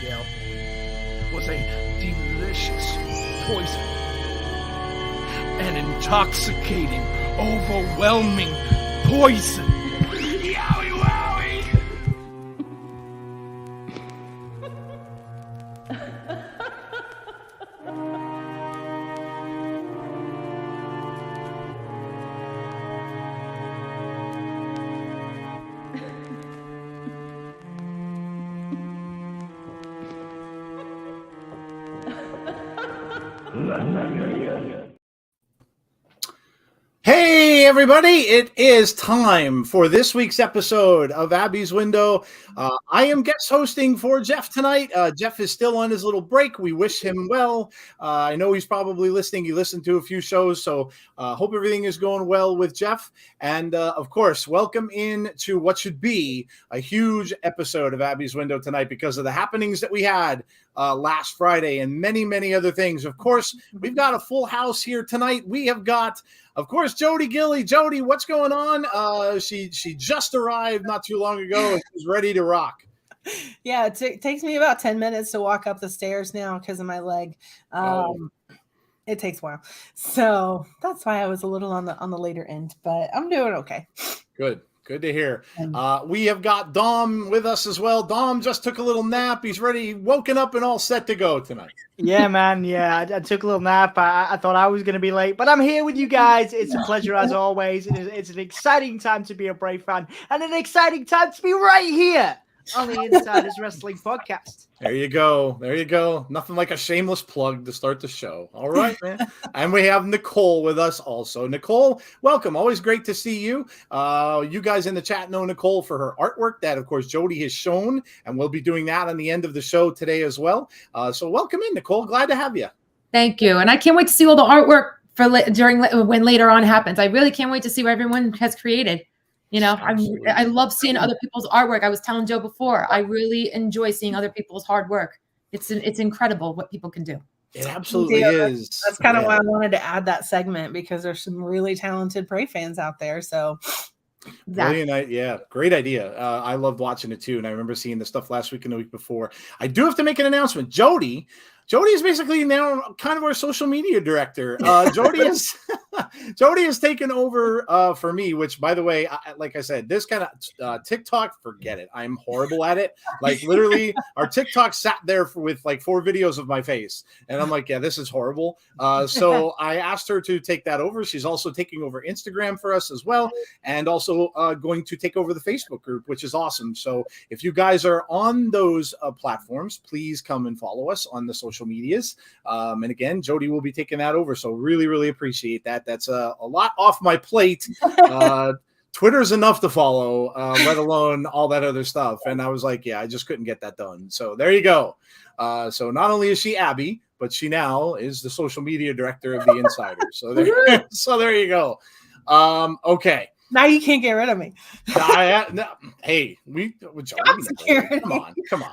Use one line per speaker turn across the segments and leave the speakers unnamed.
Gail, was a delicious poison. An intoxicating, overwhelming poison. Yowie wowie!
Hey everybody, it is time for this week's episode of Abby's Window. I am guest hosting for Jeff tonight. Jeff is still on his little break. We wish him well. I know he's probably listening. He listened to a few shows, so hope everything is going well with Jeff. And of course, welcome in to what should be a huge episode of Abby's Window tonight because of the happenings that we had last Friday and many, many other things. Of course, we've got a full house here tonight. We have got, of course, Jodie Gilly. Jodie, what's going on? She just arrived not too long ago and she's ready to rock.
Yeah, it takes me about 10 minutes to walk up the stairs now because of my leg. It takes a while. So that's why I was a little on the later end, but I'm doing okay. Good
to hear. We have got Dom with us as well. Dom just took a little nap. He's ready, woken up and all set to go tonight.
Yeah, man. Yeah, I took a little nap. I thought I was going to be late, but I'm here with you guys. It's a pleasure as always. It's an exciting time to be a Bray fan and an exciting time to be right here on the Insiders Wrestling Podcast.
There you go. Nothing like a shameless plug to start the show. All right, man. And we have Nicole with us also. Nicole, welcome. Always great to see you. You guys in the chat know Nicole for her artwork that, of course, Jodie has shown, and we'll be doing that on the end of the show today as well. So welcome in, Nicole. Glad to have you.
Thank you. And I can't wait to see all the artwork for when later on happens. I really can't wait to see what everyone has created. You know, I love seeing other people's artwork. I was telling Joe before, I really enjoy seeing other people's hard work. It's incredible what people can do.
It absolutely is.
That's kind of why I wanted to add that segment because there's some really talented Bray fans out there. So,
brilliant, yeah, great idea. I loved watching it too, and I remember seeing the stuff last week and the week before. I do have to make an announcement. Jodie is basically now kind of our social media director. Jodie has taken over for me, which, by the way, like I said, this kind of TikTok, forget it. I'm horrible at it. Like, literally, our TikTok sat there with like 4 videos of my face. And I'm like, yeah, this is horrible. So I asked her to take that over. She's also taking over Instagram for us as well. And also going to take over the Facebook group, which is awesome. So if you guys are on those platforms, please come and follow us on the social medias. And again, Jodie will be taking that over. So really, really appreciate that. That's a lot off my plate. Twitter's enough to follow, let alone all that other stuff. And I was like, yeah, I just couldn't get that done. So there you go. So not only is she Abby, but she now is the social media director of the Insiders. So there you go. Okay.
Now you can't get rid of me.
Hey, come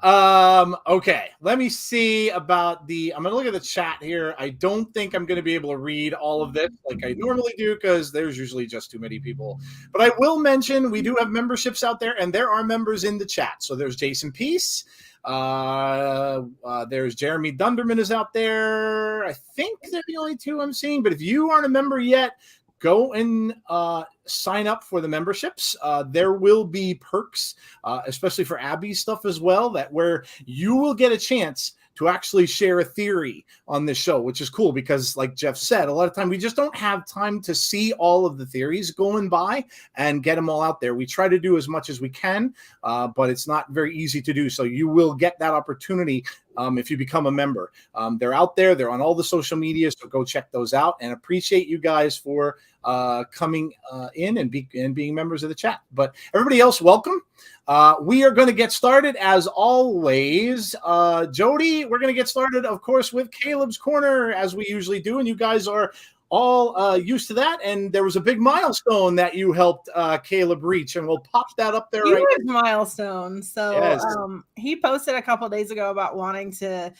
on. Okay, let me see about I'm going to look at the chat here. I don't think I'm going to be able to read all of this like I normally do because there's usually just too many people. But I will mention we do have memberships out there, and there are members in the chat. So there's Jason Peace. There's Jeremy Dunderman is out there. I think they're the only 2 I'm seeing. But if you aren't a member yet, go and sign up for the memberships. There will be perks, especially for Abby's stuff as well, where you will get a chance to actually share a theory on this show, which is cool because, like Jeff said, a lot of time we just don't have time to see all of the theories going by and get them all out there. We try to do as much as we can, but it's not very easy to do. So you will get that opportunity if you become a member. They're out there. They're on all the social media, so go check those out. And appreciate you guys for coming in and being members of the chat. But everybody else, welcome. We are going to get started as always. Jodie, we're going to get started, of course, with Caleb's Corner as we usually do. And you guys are all used to that. And there was a big milestone that you helped Caleb reach, and we'll pop that up there.
Milestone. So yes. He posted a couple of days ago about wanting to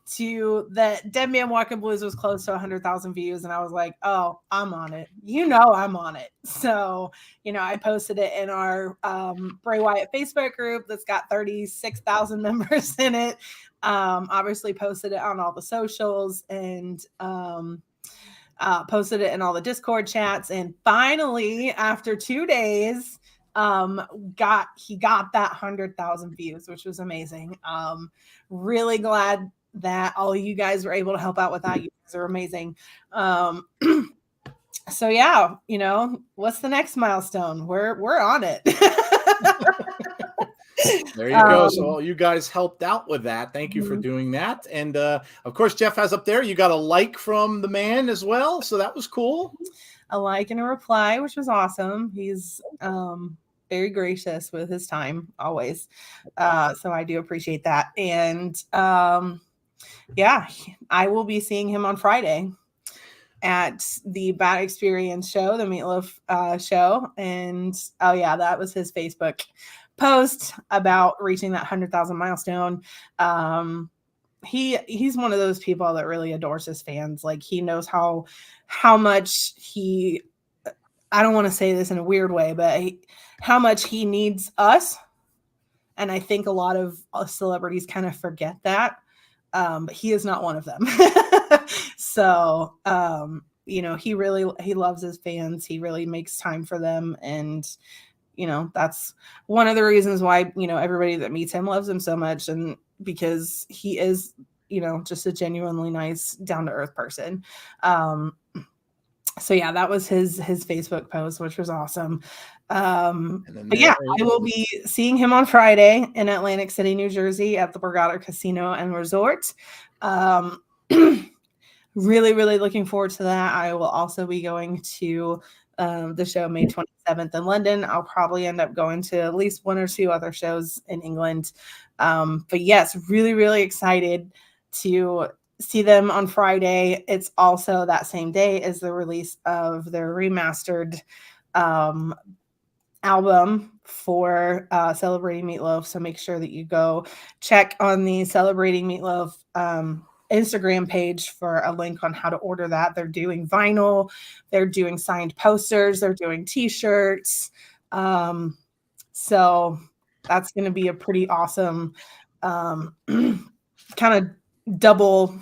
to that Dead Man Walking Blues was close to 100,000 views, and I was like, oh, I'm on it. I'm on it. So, I posted it in our Bray Wyatt Facebook group that's got 36,000 members in it. Obviously posted it on all the socials and posted it in all the Discord chats. And finally, after 2 days, he got that 100,000 views, which was amazing. Really glad that all of you guys were able to help out with that. You guys are amazing. So yeah, what's the next milestone? We're on it.
There you go. So all you guys helped out with that. Thank you for doing that. And of course, Jeff has up there, you got a like from the man as well. So that was cool.
A like and a reply, which was awesome. He's very gracious with his time always. So I do appreciate that. And yeah, I will be seeing him on Friday at the Bad Experience show, the Meatloaf show. And oh yeah, that was his Facebook post about reaching that 100,000 milestone. He's one of those people that really adores his fans. Like, he knows how much I don't want to say this in a weird way, but how much he needs us. And I think a lot of celebrities kind of forget that. But he is not one of them. So, he loves his fans. He really makes time for them. And, that's one of the reasons why, everybody that meets him loves him so much. And because he is, just a genuinely nice, down to earth person. So yeah, that was his Facebook post, which was awesome. But yeah, I will be seeing him on Friday in Atlantic City, New Jersey at the Borgata Casino and Resort. Really, really looking forward to that. I will also be going to the show May 27th in London. I'll probably end up going to at least one or two other shows in England. But yes, really, really excited to see them on Friday. It's also that same day as the release of their remastered album for Celebrating Meatloaf. So make sure that you go check on the Celebrating Meatloaf Instagram page for a link on how to order that. They're doing vinyl, they're doing signed posters, they're doing t-shirts. So that's going to be a pretty awesome kind of double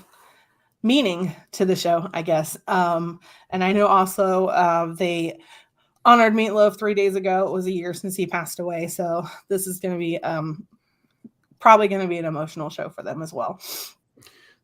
meaning to the show, I guess. And I know also they honored Meatloaf 3 days ago. It was a year since he passed away. So this is going to be probably going to be an emotional show for them as well.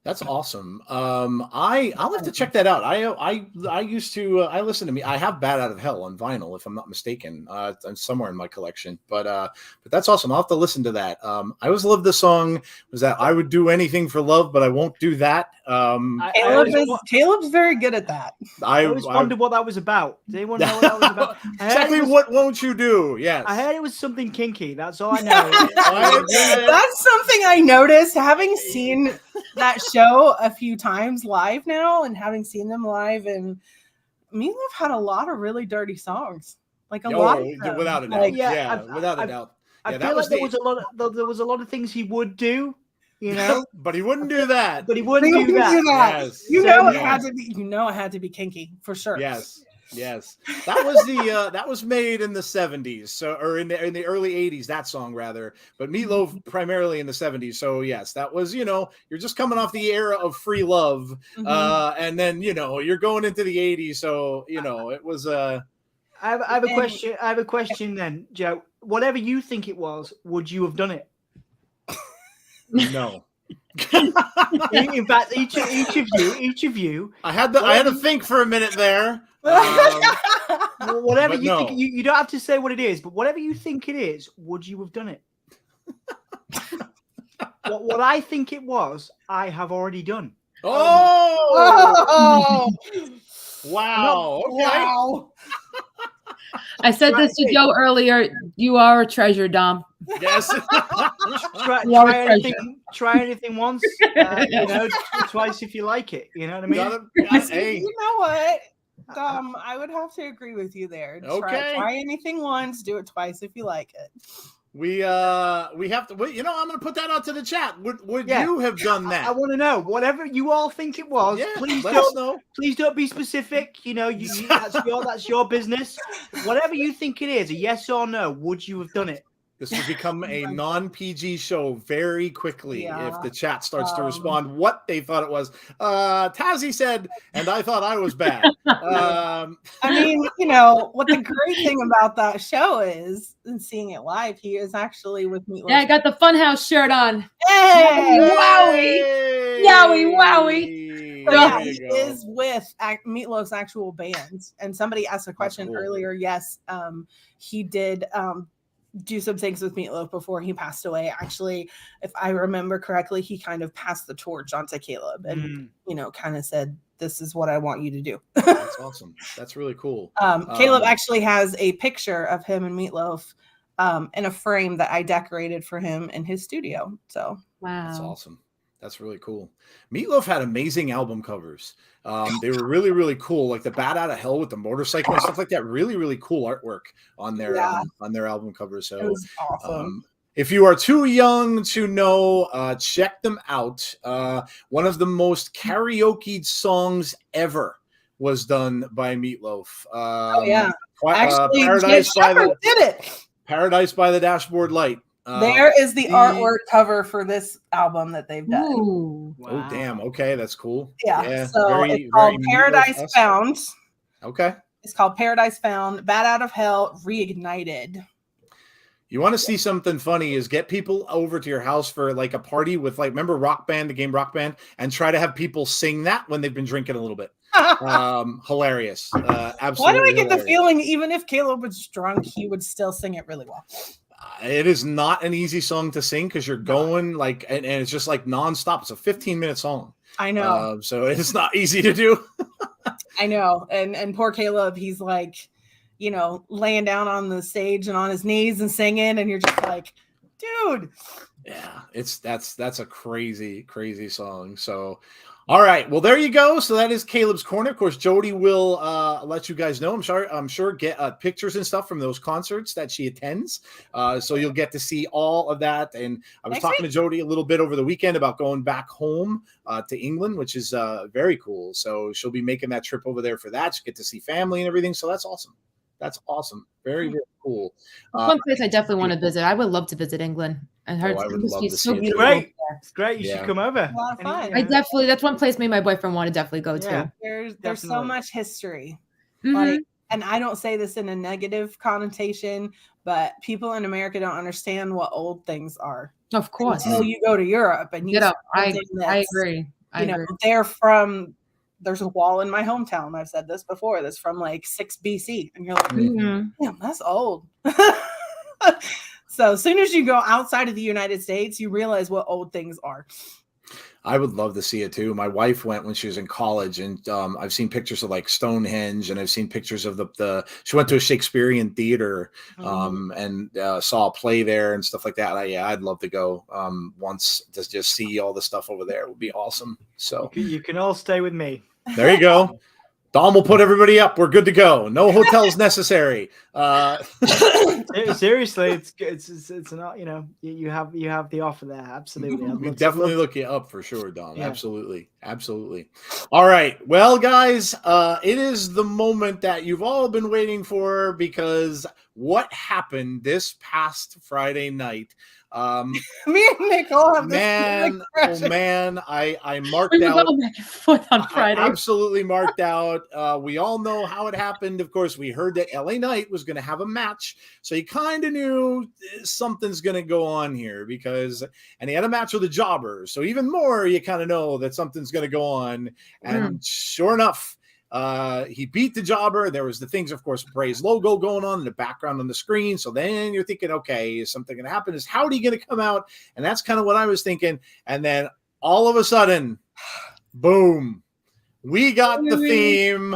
That's awesome. I'll have to check that out. I used to I listen to me. I have Bad Out of Hell on vinyl, if I'm not mistaken. It's somewhere in my collection. But that's awesome. I'll have to listen to that. I always loved the song. Was that I would do anything for love, but I won't do that.
Caleb's very good at that.
I always wondered what that was about. Does anyone know what that was about?
Exactly what won't you do? Yes.
I heard it was something kinky. That's all I know.
That's something I noticed having seen that show a few times live now, and having seen them live, and Meatloaf had a lot of really dirty songs, like a lot of them.
Without a doubt.
Like,
Without a doubt.
I feel like there was a lot of things he would do,
but he wouldn't do that.
But he wouldn't do that.
Yes.
It had to be kinky for sure.
Yes. That was made in the 70s, or in the early 80s, that song rather. But Meatloaf primarily in the 70s. So yes, that was, you're just coming off the era of free love. And then, you're going into the 80s. So, it was I
have a question. I have a question then, Joe. Whatever you think it was, would you have done it?
No.
In fact, each of you.
I had to think for a minute there.
Whatever you think, you don't have to say what it is, but whatever you think it is, would you have done it? What I think it was, I have already done.
Oh! Wow! Okay.
Wow!
I said this to Joe earlier. You are a treasure, Dom.
Yes.
Try anything once, twice if you like it. You know what I mean?
Hey.
You know what? I would have to agree with you there.
Okay.
Try anything once, do it twice if you like it.
We have to. I'm going to put that out to the chat. Would you have done that?
I want to know. Whatever you all think it was, please
let us know.
Please don't be specific. That's your business. Whatever you think it is, a yes or no. Would you have done it?
This will become a non-PG show very quickly if the chat starts to respond what they thought it was. Tazzy said, and I thought I was bad.
I mean, what the great thing about that show is, and seeing it live, he is actually with Meatloaf.
Yeah, I got the Funhouse shirt on.
Hey!
Wowie! Yowie, wowie!
So yeah, he is with Meatloaf's actual band. And somebody asked a question earlier. Yes, he did do some things with Meatloaf before he passed away. Actually, if I remember correctly, he kind of passed the torch onto Caleb and, kind of said, this is what I want you to do.
That's awesome. That's really cool.
Caleb actually has a picture of him and Meatloaf in a frame that I decorated for him in his studio. So
wow,
that's awesome. That's really cool. Meatloaf had amazing album covers. They were really, really cool. Like the Bat Out of Hell with the motorcycle and stuff like that. Really, really cool artwork on their album covers. So
it was awesome.
If you are too young to know, check them out. One of the most karaoke songs ever was done by Meatloaf.
Actually,
Paradise
did it.
Paradise by the Dashboard Light.
There is the artwork cover for this album that they've done.
Ooh,
wow. Oh, damn. Okay, that's cool.
Yeah. So it's called Paradise Found.
Okay.
It's called Paradise Found, Bat Out of Hell, Reignited.
You want to see something funny is get people over to your house for like a party with remember Rock Band, the game Rock Band, and try to have people sing that when they've been drinking a little bit. Hilarious. Absolutely.
Why do I get the feeling even if Caleb was drunk, he would still sing it really well?
It is not an easy song to sing because you're going and it's just like nonstop. It's a 15-minute song.
I know.
So it's not easy to do.
I know. And poor Caleb, he's like, laying down on the stage and on his knees and singing, and you're just like, dude.
Yeah, that's a crazy, crazy song. So, all right. Well, there you go. So that is Caleb's Corner. Of course, Jodie will let you guys know. I'm sure get pictures and stuff from those concerts that she attends. So you'll get to see all of that. And I was talking to Jodie a little bit over the weekend about going back home to England, which is very cool. So she'll be making that trip over there for that. She'll get to see family and everything. So that's awesome. That's awesome. Very, very cool.
One place I definitely want to visit. I would love to visit England. I heard it's so beautiful.
Great. It's great. You should come over.
A lot of fun.
That's one place me and my boyfriend want to definitely go to.
There's so much history. And I don't say this in a negative connotation, but people in America don't understand what old things are.
Of course.
Until you go to Europe and you
I agree.
They're from, there's a wall in my hometown. I've said this before. That's from like 6 BC. And you're like, damn, that's old. So as soon as you go outside of the United States, you realize what old things are.
I would love to see it too. My wife went when she was in college, and I've seen pictures of like Stonehenge, and I've seen pictures of she went to a Shakespearean theater and saw a play there and stuff like that. I'd love to go once to just see all the stuff over there. It would be awesome. So
you can all stay with me.
There you go. Dom will put everybody up. We're good to go. No hotels necessary.
Seriously, it's not. You have the offer there. Absolutely,
we definitely look you up for sure, Dom. Yeah. Absolutely. All right, well, guys, it is the moment that you've all been waiting for, because what happened this past Friday night?
Me and Nicole have
man, I marked out
on Friday.
I absolutely marked out. We all know how it happened. Of course, we heard that LA Knight was going to have a match, so you kind of knew something's going to go on here and he had a match with the Jobber, so even more you kind of know that something's going to go on. And sure enough, he beat the Jobber. There was the things, of course, Bray's logo going on in the background on the screen. So then you're thinking, okay, is something going to happen? Is Howdy going to come out? And that's kind of what I was thinking. And then all of a sudden, boom, we got the theme.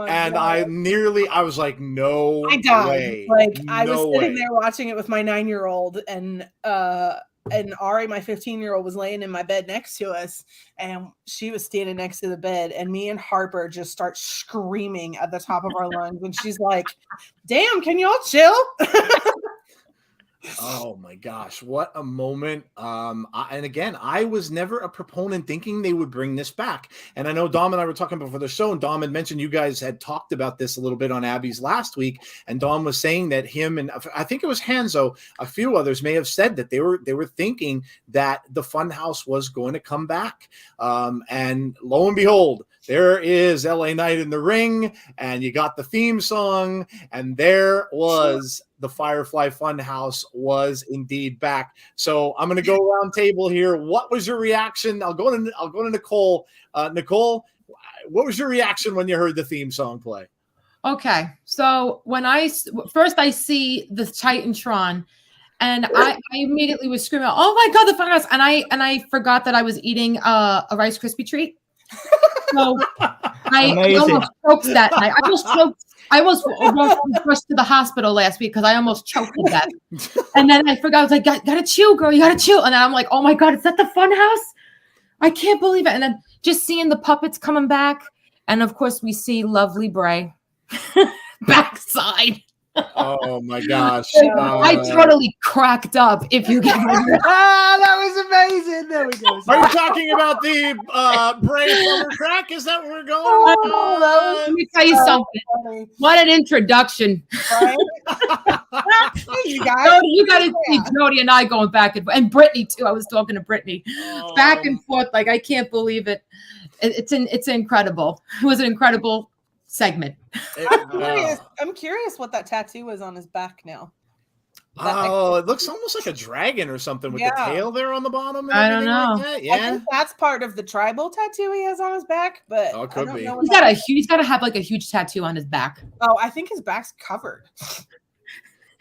And God. I was like, no way.
Like I was sitting there watching it with my 9-year-old, and Ari, my 15-year-old, was laying in my bed next to us, and she was standing next to the bed, and me and Harper just start screaming at the top of our lungs, and she's like, damn, can y'all chill?
Oh my gosh, what a moment. And again, I was never a proponent thinking they would bring this back. And I know Dom and I were talking before the show, and Dom had mentioned you guys had talked about this a little bit on Abby's last week. And Dom was saying that him and I think it was Hanzo, a few others may have said that they were thinking that the Funhouse was going to come back. And lo and behold, there is LA Knight in the ring, and you got the theme song, and there was the Firefly Funhouse was indeed back. So I'm going to go around table here. What was your reaction? I'll go to Nicole. Nicole, what was your reaction when you heard the theme song play?
Okay, so when I see the Titantron, and I immediately was screaming, "Oh my God, the Funhouse!" And I forgot that I was eating a Rice Krispie treat. So I almost choked that night. I almost rushed to the hospital last week because I almost choked to death. And then I forgot. I was like, "Gotta chew, girl. You gotta chew." And then I'm like, "Oh my God, is that the Funhouse? I can't believe it." And then just seeing the puppets coming back, and of course we see lovely Bray backside.
Oh my gosh!
I totally cracked up. If you get
that was amazing. There we go.
Are you talking about the Bray Plumber crack? Is that where we're going?
Oh, let me tell you something.
Funny.
What an introduction!
Right? You guys,
You got to see Jodie and I going back and Brittany too. I was talking to Brittany back and forth. Like I can't believe it. It's incredible. It was an incredible segment.
I'm curious what that tattoo is on his back now.
Oh, it looks almost like a dragon or something with the tail there on the bottom. And
I don't know.
like that. Yeah,
I think that's part of the tribal tattoo he has on his back, but
it
I
could
don't
be.
know.
He's got to have like a huge tattoo on his back.
Oh, I think his back's covered.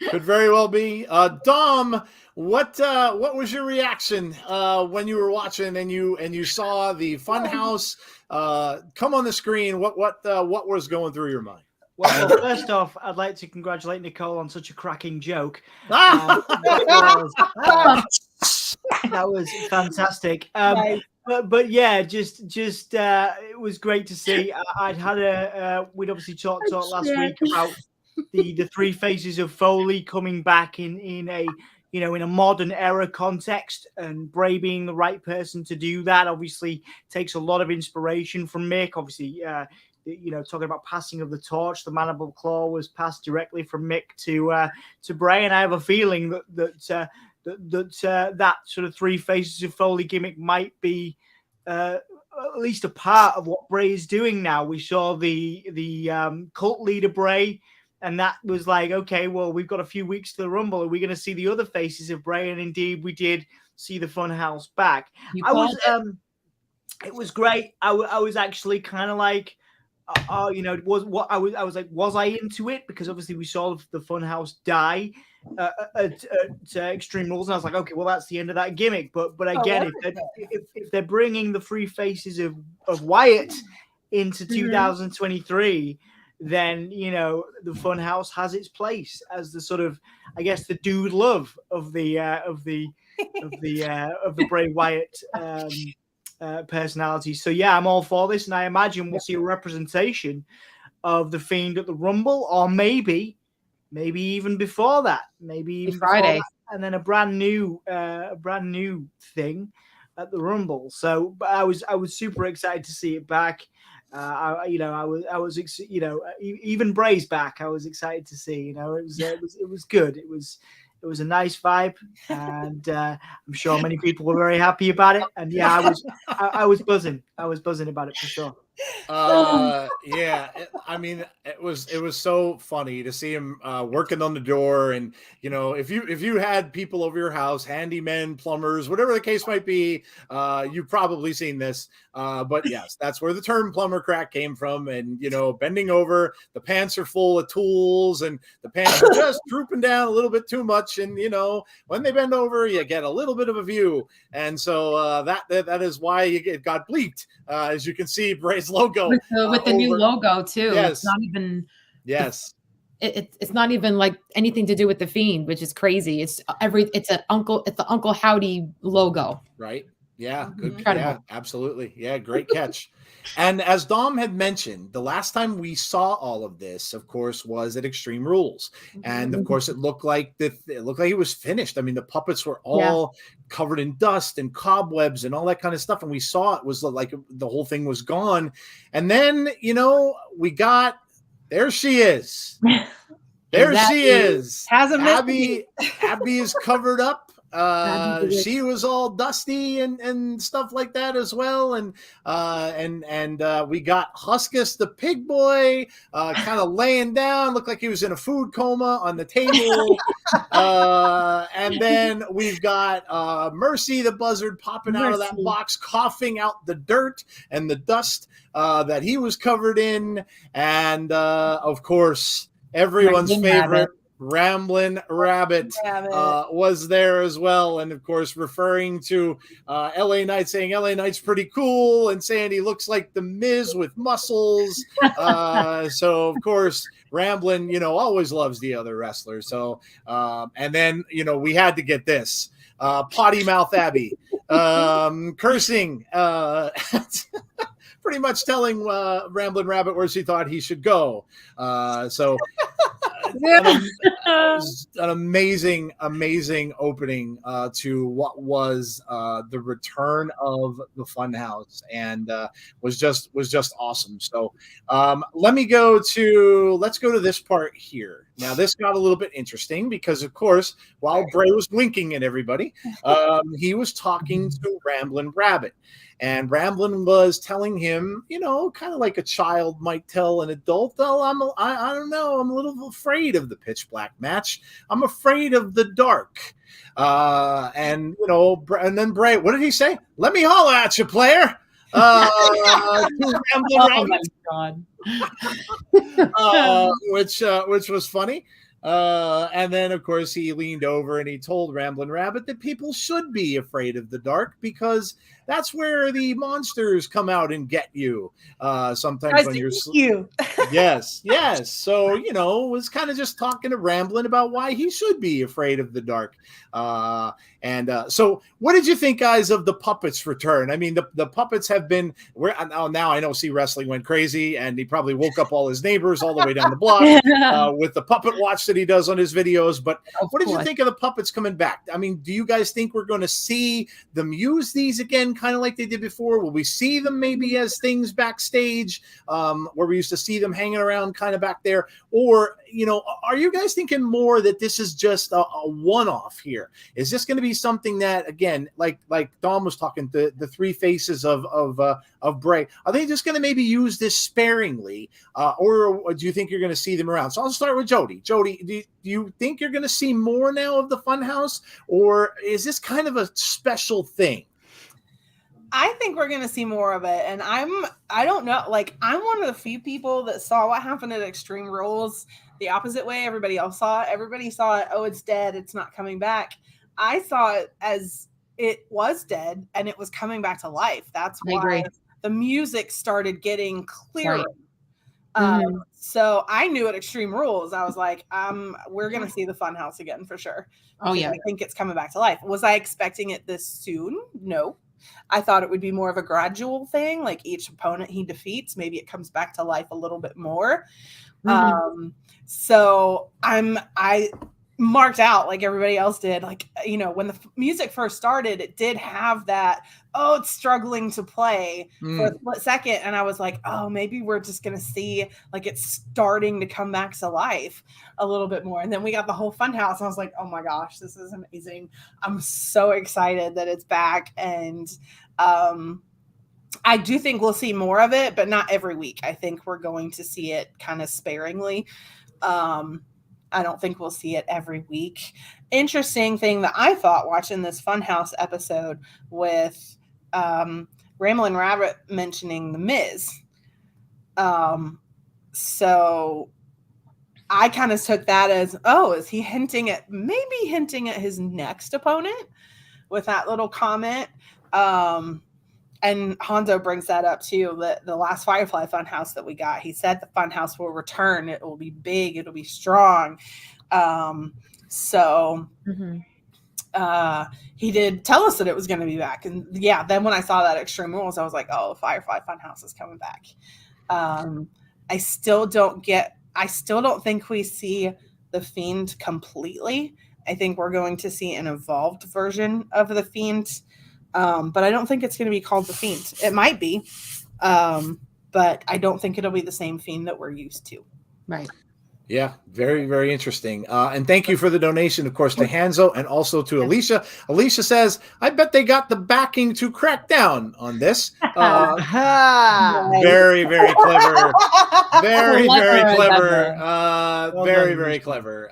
Could very well be. Dom, what was your reaction when you were watching and you saw the Funhouse come on the screen? What was going through your mind?
Well, first off, I'd like to congratulate Nicole on such a cracking joke.
Ah!
That was fantastic.
Nice.
But yeah, just it was great to see. I'd had we'd obviously talked last week about the three faces of Foley coming back in a modern era context, and Bray being the right person to do that obviously takes a lot of inspiration from Mick. Obviously, talking about passing of the torch, the mandible claw was passed directly from Mick to Bray, and I have a feeling that sort of three faces of Foley gimmick might be at least a part of what Bray is doing now. We saw the cult leader Bray, and that was like, okay, well, we've got a few weeks to the Rumble. Are we going to see the other faces of Bray? And indeed, we did see the Funhouse back. It was great. I was actually kind of like, was I into it? Because obviously we saw the Funhouse die at Extreme Rules, and I was like, okay, well, that's the end of that gimmick. But again, if they're bringing the three faces of Wyatt into 2023, then the Funhouse has its place as the sort of, I guess, the dude love of the Bray Wyatt personality. So yeah, I'm all for this, and I imagine we'll see a representation of the Fiend at the Rumble, or maybe even before that, maybe even
Friday,
and then a brand new thing at the Rumble. So, but I was super excited to see it back. Even Bray's back. I was excited to see. It was good. It was a nice vibe, and I'm sure many people were very happy about it. And yeah, I was buzzing. I was buzzing about it for sure.
Yeah, I mean, it was so funny to see him working on the door, and if you had people over your house, handymen, plumbers, whatever the case might be, you've probably seen this. But yes, that's where the term plumber crack came from. And bending over, the pants are full of tools, and the pants are just drooping down a little bit too much. And when they bend over, you get a little bit of a view, and so that is why it got bleeped, as you can see Bray's logo
with the new logo too.
Yes.
It's not even it's not even like anything to do with the Fiend, which is crazy. It's the Uncle Howdy logo.
Right. Yeah, good.
Incredible.
Yeah, absolutely. Yeah, great catch. And as Dom had mentioned, the last time we saw all of this, of course, was at Extreme Rules, and of course, it looked like it was finished. I mean, the puppets were all covered in dust and cobwebs and all that kind of stuff, and we saw it was like the whole thing was gone. And then we got there. She is. There she is.
Hasn't
Abby is covered up. She was all dusty and stuff like that as well, and we got Huskus the pig boy kind of laying down, looked like he was in a food coma on the table. And then we've got Mercy the buzzard popping out of that box, coughing out the dirt and the dust that he was covered in, and of course everyone's favorite Ramblin' Rabbit was there as well, and of course referring to LA Knight, saying LA Knight's pretty cool and saying he looks like the Miz with muscles. So of course Ramblin' always loves the other wrestlers. So and then we had to get this potty mouth Abby cursing pretty much telling Ramblin' Rabbit where she thought he should go. An amazing opening to what was the return of the Funhouse, and was just awesome. So let's go to this part here. Now this got a little bit interesting because of course while Bray was winking at everybody, he was talking to Ramblin' Rabbit. And Ramblin' was telling him, kind of like a child might tell an adult, oh, I don't know, I'm a little afraid of the pitch black match. I'm afraid of the dark. And then Bray, what did he say? Let me holler at you, player.
Oh my God.
Which was funny. And then of course he leaned over and he told Ramblin' Rabbit that people should be afraid of the dark because that's where the monsters come out and get you. Sometimes when you're yes. So was kind of just talking to Ramblin' about why he should be afraid of the dark. So what did you think, guys, of the puppets return? I mean, the puppets have been now I know See Wrestling went crazy and he probably woke up all his neighbors all the way down the block with the puppet watch that he does on his videos. But what did you think of the puppets coming back? I mean, do you guys think we're going to see them use these again, kind of like they did before? Will we see them maybe as things backstage where we used to see them hanging around kind of back there? Or, are you guys thinking more that this is just a one-off here? Is this going to be something that, again, like Dom was talking, the three faces of Bray, are they just going to maybe use this sparingly, or do you think you're going to see them around? So I'll start with Jodie. Jodie, do you think you're going to see more now of the Funhouse, or is this kind of a special thing?
I think we're going to see more of it. And I don't know, like I'm one of the few people that saw what happened at Extreme Rules the opposite way everybody else saw it. Everybody saw it, oh, it's dead, it's not coming back. I saw it as it was dead and it was coming back to life. That's why the music started getting clearer. Right. So I knew at Extreme Rules, I was like, we're going to see the Funhouse again for sure.
Oh yeah.
I think it's coming back to life. Was I expecting it this soon? No. I thought it would be more of a gradual thing. Like each opponent he defeats, maybe it comes back to life a little bit more. So I marked out like everybody else did. Like, when the music first started, it did have that, oh, it's struggling to play for a split second. And I was like, oh, maybe we're just going to see like it's starting to come back to life a little bit more. And then we got the whole Funhouse. And I was like, oh my gosh, this is amazing. I'm so excited that it's back. And I do think we'll see more of it, but not every week. I think we're going to see it kind of sparingly. I don't think we'll see it every week. Interesting thing that I thought watching this Funhouse episode with Ramblin' Rabbit mentioning the Miz. So I kind of took that as, oh, is he hinting at his next opponent with that little comment? And Hondo brings that up too, the last Firefly Funhouse that we got. He said the Funhouse will return. It will be big. It'll be strong. he did tell us that it was going to be back. And yeah, then when I saw that Extreme Rules, I was like, oh, Firefly Funhouse is coming back. I still don't think we see the Fiend completely. I think we're going to see an evolved version of the Fiend. But I don't think it's going to be called the Fiend. It might be. But I don't think it'll be the same Fiend that we're used to.
Right.
Yeah, very, very interesting. And thank you for the donation, of course, to Hanzo and also to Alicia. Alicia says, I bet they got the backing to crack down on this. Very, very clever. Very, very clever. Very, very clever.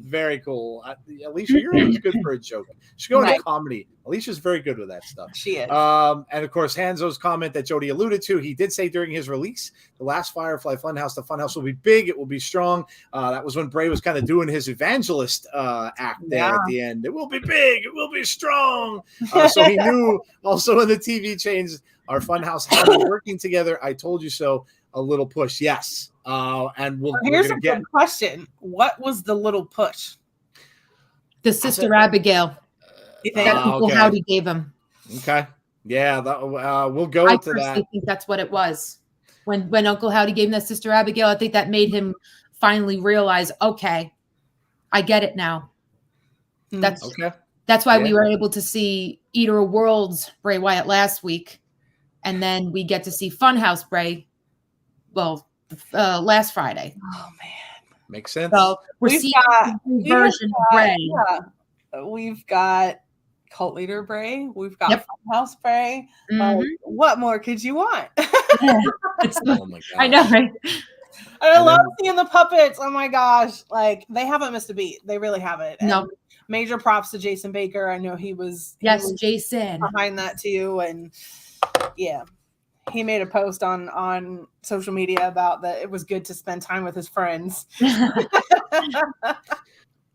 Very cool. Alicia, you're always good for a joke. She's going to comedy. Alicia's very good with that stuff.
She is.
And of course, Hanzo's comment that Jodie alluded to, he did say during his release, the last Firefly Funhouse, the Funhouse will be big, it will be strong. That was when Bray was kind of doing his evangelist act there at the end. It will be big, it will be strong. So he knew also in the TV chains, our Funhouse had been working together. I told you so. A little push, yes. And
here's a good question. What was the little push?
The Sister Abigail. That Uncle Howdy gave him.
Okay. Yeah, we'll go into that.
I think that's what it was. When Uncle Howdy gave him that Sister Abigail, I think that made him finally realize, okay, I get it now. That's why we were able to see Eater of Worlds Bray Wyatt last week, and then we get to see Funhouse Bray, last Friday.
Oh man,
makes sense.
So we're seeing a version of Bray.
Yeah. We've got Cult Leader Bray. We've got Funhouse Bray. What more could you want?
Oh my god!
I know, right?
I love seeing the puppets. Oh my gosh! Like they haven't missed a beat. They really haven't.
No.
And major props to Jason Baker. I know he was
Jason
behind that too, and yeah. He made a post on social media about that it was good to spend time with his friends.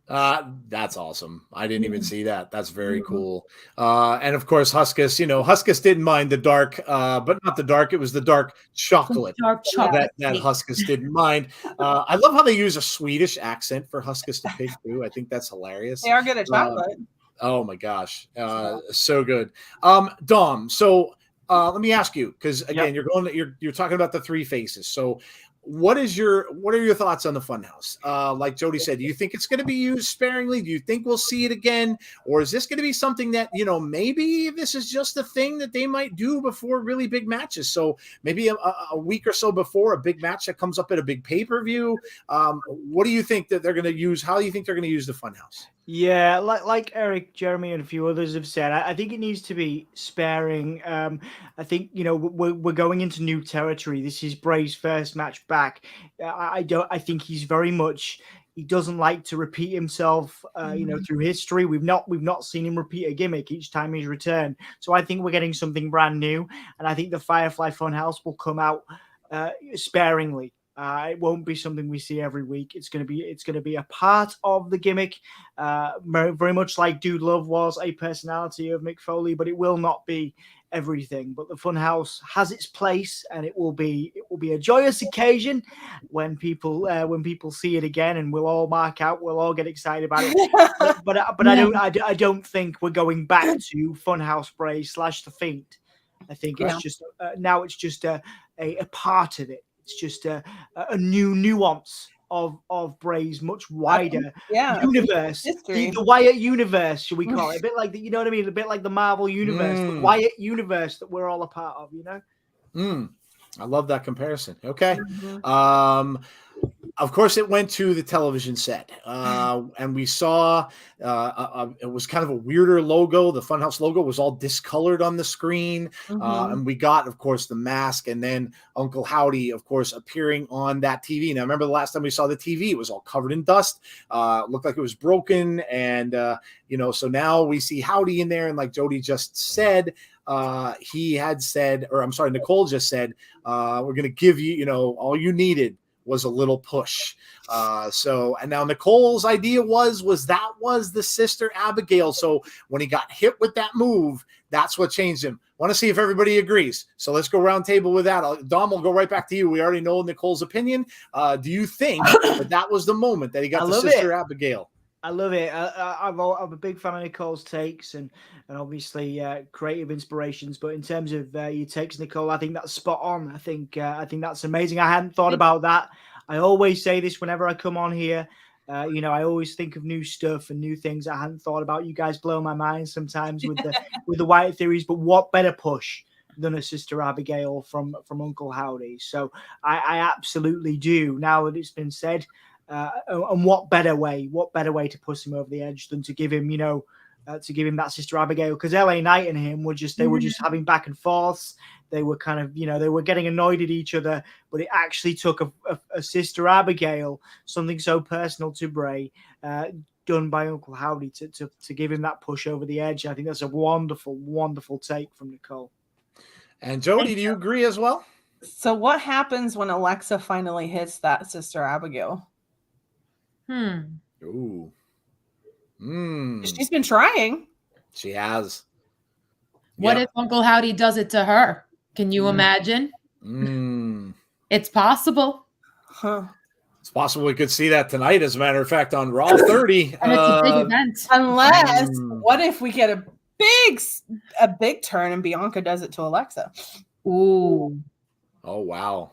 That's awesome. I didn't even see that. That's very cool. And of course, Huskus, Huskus didn't mind the dark, but not the dark. It was the dark chocolate,
dark chocolate
that Huskus didn't mind. I love how they use a Swedish accent for Huskus to pick too. I think that's hilarious.
They are good at chocolate.
Oh my gosh. So good. Dom, so let me ask you, because again, you're talking about the three faces. So what are your thoughts on the Funhouse? Like Jodie said, do you think it's going to be used sparingly? Do you think we'll see it again? Or is this going to be something that, maybe this is just a thing that they might do before really big matches? So maybe a week or so before a big match that comes up at a big pay-per-view. What do you think that they're going to use? How do you think they're going to use the Funhouse?
Yeah, like Eric, Jeremy, and a few others have said, I think it needs to be sparing. I think we're going into new territory. This is Bray's first match back. I think he's very much. He doesn't like to repeat himself. Through history, we've not seen him repeat a gimmick each time he's returned. So I think we're getting something brand new, and I think the Firefly Funhouse will come out sparingly. It won't be something we see every week. It's going to be a part of the gimmick, very much like Dude Love was a personality of Mick Foley, but it will not be everything. But the Funhouse has its place, and it will be a joyous occasion when people see it again, and we'll all mark out. We'll all get excited about it. but I don't think we're going back to Funhouse Bray / the Fiend. I think it's just now it's just a part of it. It's just a new nuance of Bray's much wider universe. The Wyatt universe, should we call it? A bit like what I mean? A bit like the Marvel universe, the Wyatt universe that we're all a part of,
I love that comparison. Okay. Of course, it went to the television set, and we saw it was kind of a weirder logo. The Funhouse logo was all discolored on the screen, and we got, of course, the mask, and then Uncle Howdy, of course, appearing on that TV. Now, remember the last time we saw the TV, it was all covered in dust, looked like it was broken, and so now we see Howdy in there, and like Jodie just said, Nicole just said, we're going to give you, all you needed was a little push. And now Nicole's idea was the Sister Abigail. So when he got hit with that move, that's what changed him. Want to see if everybody agrees. So let's go round table with that. Dom, we'll go right back to you. We already know Nicole's opinion. Do you think that was the moment that he got the Sister Abigail?
I love it. I'm a big fan of Nicole's takes and obviously creative inspirations. But in terms of your takes, Nicole, I think that's spot on. I think that's amazing. I hadn't thought about that. I always say this whenever I come on here. I always think of new stuff and new things I hadn't thought about. You guys blow my mind sometimes with the Wyatt theories. But what better push than a Sister Abigail from Uncle Howdy? So I absolutely do. Now that it's been said. And what better way to push him over the edge than to give him, that Sister Abigail? Because LA Knight and him were just having back and forths. They were kind of, they were getting annoyed at each other, but it actually took a Sister Abigail, something so personal to Bray, done by Uncle Howdy to give him that push over the edge. I think that's a wonderful, wonderful take from Nicole.
And Jodie, do you agree as well?
So what happens when Alexa finally hits that Sister Abigail?
Ooh.
She's been trying.
She has.
What if Uncle Howdy does it to her? Can you imagine? It's possible.
Huh.
It's possible we could see that tonight, as a matter of fact, on Raw 30.
And it's a big event.
Unless, what if we get a big turn and Bianca does it to Alexa?
Ooh.
Oh, wow.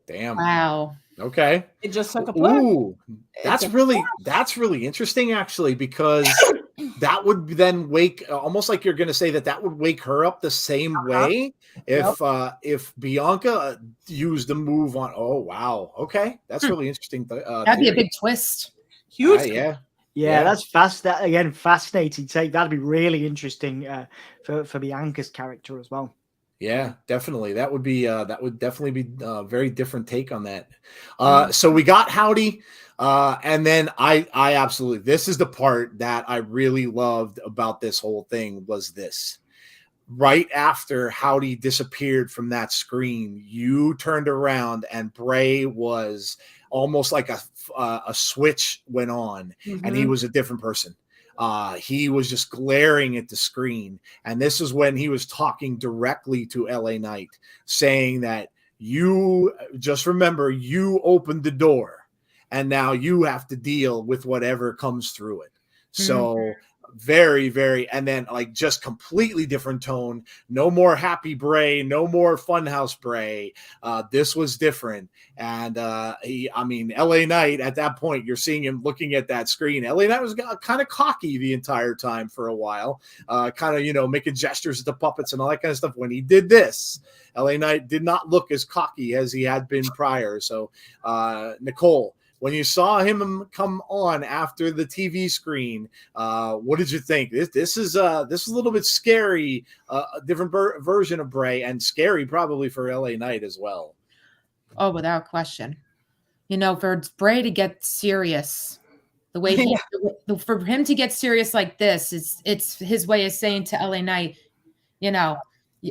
Damn.
Wow.
Okay.
It just took a play.
Ooh, that's really interesting, actually, because that would then wake, almost like you're going to say that would wake her up the same way if Bianca used the move on. Oh, wow. Okay, that's really interesting.
That'd be a big twist.
Huge.
Yeah, that's fascinating take. That'd be really interesting for Bianca's character as well.
Yeah, definitely. That would definitely be a very different take on that. So we got Howdy. And then I absolutely, this is the part that I really loved about this whole thing was this. Right after Howdy disappeared from that screen, you turned around and Bray was almost like a switch went on and he was a different person. He was just glaring at the screen. And this is when he was talking directly to LA Knight, saying that you just remember you opened the door and now you have to deal with whatever comes through it. So very, very, and then like just completely different tone. No more happy Bray, no more Funhouse Bray. This was different. And LA Knight at that point, you're seeing him looking at that screen. LA Knight was kind of cocky the entire time for a while, making gestures at the puppets and all that kind of stuff. When he did this, LA Knight did not look as cocky as he had been prior. So, Nicole, when you saw him come on after the TV screen, what did you think? This is a little bit scary, a different version of Bray, and scary probably for LA Knight as well.
Oh, without question. For Bray to get serious, the way for him to get serious like this, it's his way of saying to LA Knight,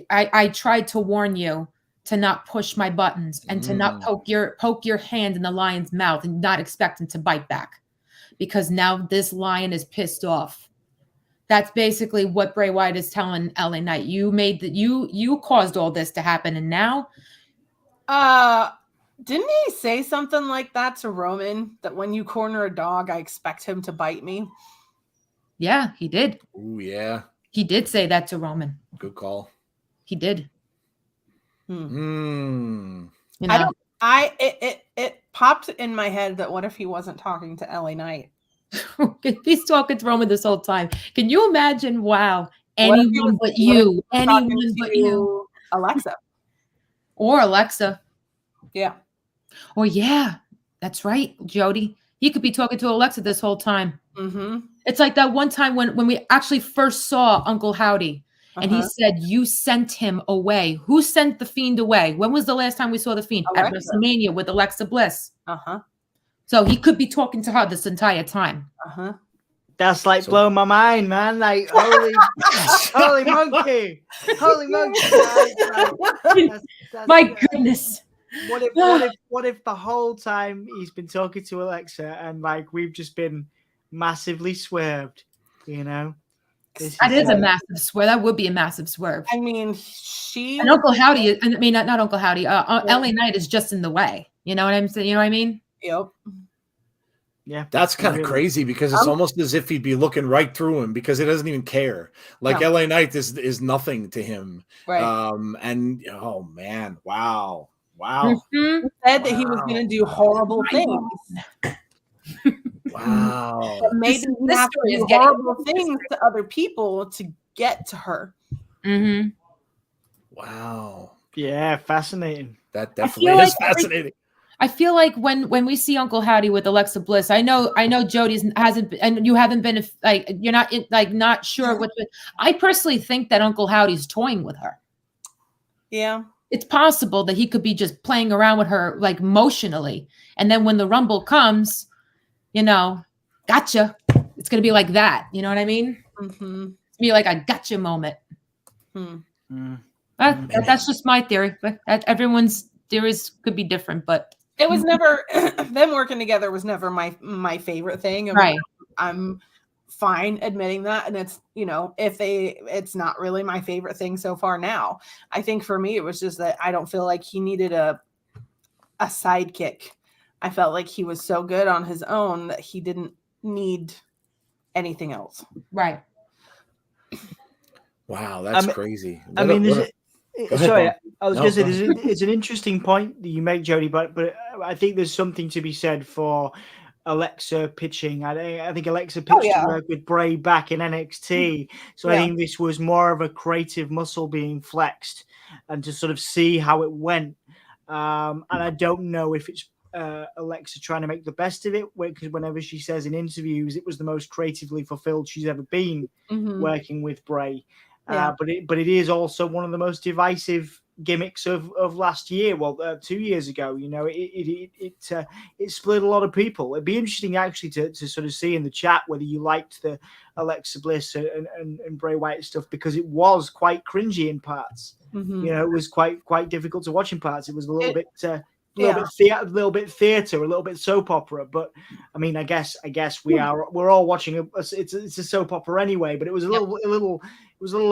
I tried to warn you to not push my buttons and to not poke your hand in the lion's mouth and not expect him to bite back, because now this lion is pissed off. That's basically what Bray Wyatt is telling LA Knight. You caused all this to happen, and now,
didn't he say something like that to Roman? That when you corner a dog, I expect him to bite me.
Yeah, he did.
Oh yeah,
he did say that to Roman.
Good call.
He did.
It popped in my head that what if he wasn't talking to LA Knight?
He's talking to Roman this whole time. Can you imagine? Wow. Anyone but you.
Alexa.
Or Alexa.
Yeah.
Or yeah, that's right, Jodie. He could be talking to Alexa this whole time. It's like that one time when we actually first saw Uncle Howdy. And he said, you sent him away. Who sent the Fiend away? When was the last time we saw the Fiend? Alexa. At WrestleMania with Alexa Bliss. So he could be talking to her this entire time.
That's like blowing my mind, man. Like, holy monkey. Holy monkey.
My goodness.
What if the whole time he's been talking to Alexa and like we've just been massively swerved,
That is a massive swerve. That would be a massive swerve.
I mean,
and Uncle Howdy. Not Uncle Howdy. LA Knight is just in the way. You know what I'm saying? You know what I mean?
Yep.
Yeah,
That's kind of crazy because it's almost as if he'd be looking right through him because he doesn't even care. Like LA Knight is nothing to him.
Right.
And oh man, wow.
He said that he was going to do horrible things.
Wow.
But maybe he has to do horrible things to other people to get to her.
Mm-hmm.
Wow.
Yeah, fascinating.
That definitely is fascinating.
I feel like when we see Uncle Howdy with Alexa Bliss, I know Jodie's hasn't, and you haven't been like, you're not not sure what. I personally think that Uncle Howdy's toying with her.
Yeah,
it's possible that he could be just playing around with her like emotionally, and then when the Rumble comes, gotcha. It's gonna be like that. You know what I mean?
Mm-hmm.
It's be like a gotcha moment. That's just my theory, but everyone's theories could be different, but.
It was never them working together was never my favorite thing.
Right.
I'm fine admitting that. And it's, it's not really my favorite thing so far now. I think for me, it was just that I don't feel like he needed a sidekick. I felt like he was so good on his own that he didn't need anything else.
Right.
Wow. That's crazy.
Sorry, I was going to say it's an interesting point that you make, Jodie, but I think there's something to be said for Alexa pitching. I think Alexa pitched to work with Bray back in NXT, so I think this was more of a creative muscle being flexed, and to sort of see how it went. And I don't know if it's Alexa trying to make the best of it, because whenever she says in interviews, it was the most creatively fulfilled she's ever been working with Bray. But it is also one of the most divisive gimmicks of last year. 2 years ago, it split a lot of people. It'd be interesting actually to sort of see in the chat whether you liked the Alexa Bliss and Bray Wyatt stuff, because it was quite cringy in parts. It was quite difficult to watch in parts. It was a little bit theater, a little bit soap opera. But I mean, I guess we're all watching it's a soap opera anyway. But it was a little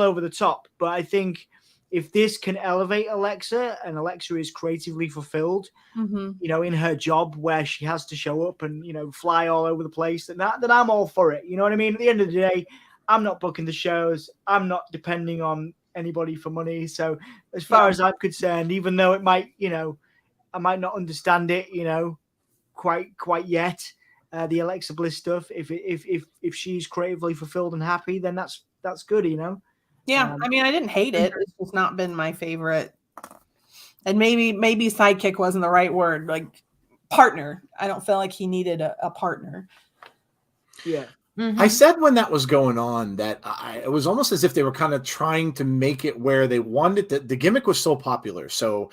over the top. But I think if this can elevate Alexa, and Alexa is creatively fulfilled, in her job where she has to show up and fly all over the place, then I'm all for it. You know what I mean? At the end of the day, I'm not booking the shows. I'm not depending on anybody for money. So as far as I'm concerned, even though it might, I might not understand it, quite yet. The Alexa Bliss stuff. If she's creatively fulfilled and happy, then that's good,
Yeah, I mean, I didn't hate it. It's just not been my favorite. And maybe sidekick wasn't the right word. Like partner. I don't feel like he needed a partner.
Yeah.
I said when that was going on that it was almost as if they were kind of trying to make it where they wanted the gimmick was so popular. So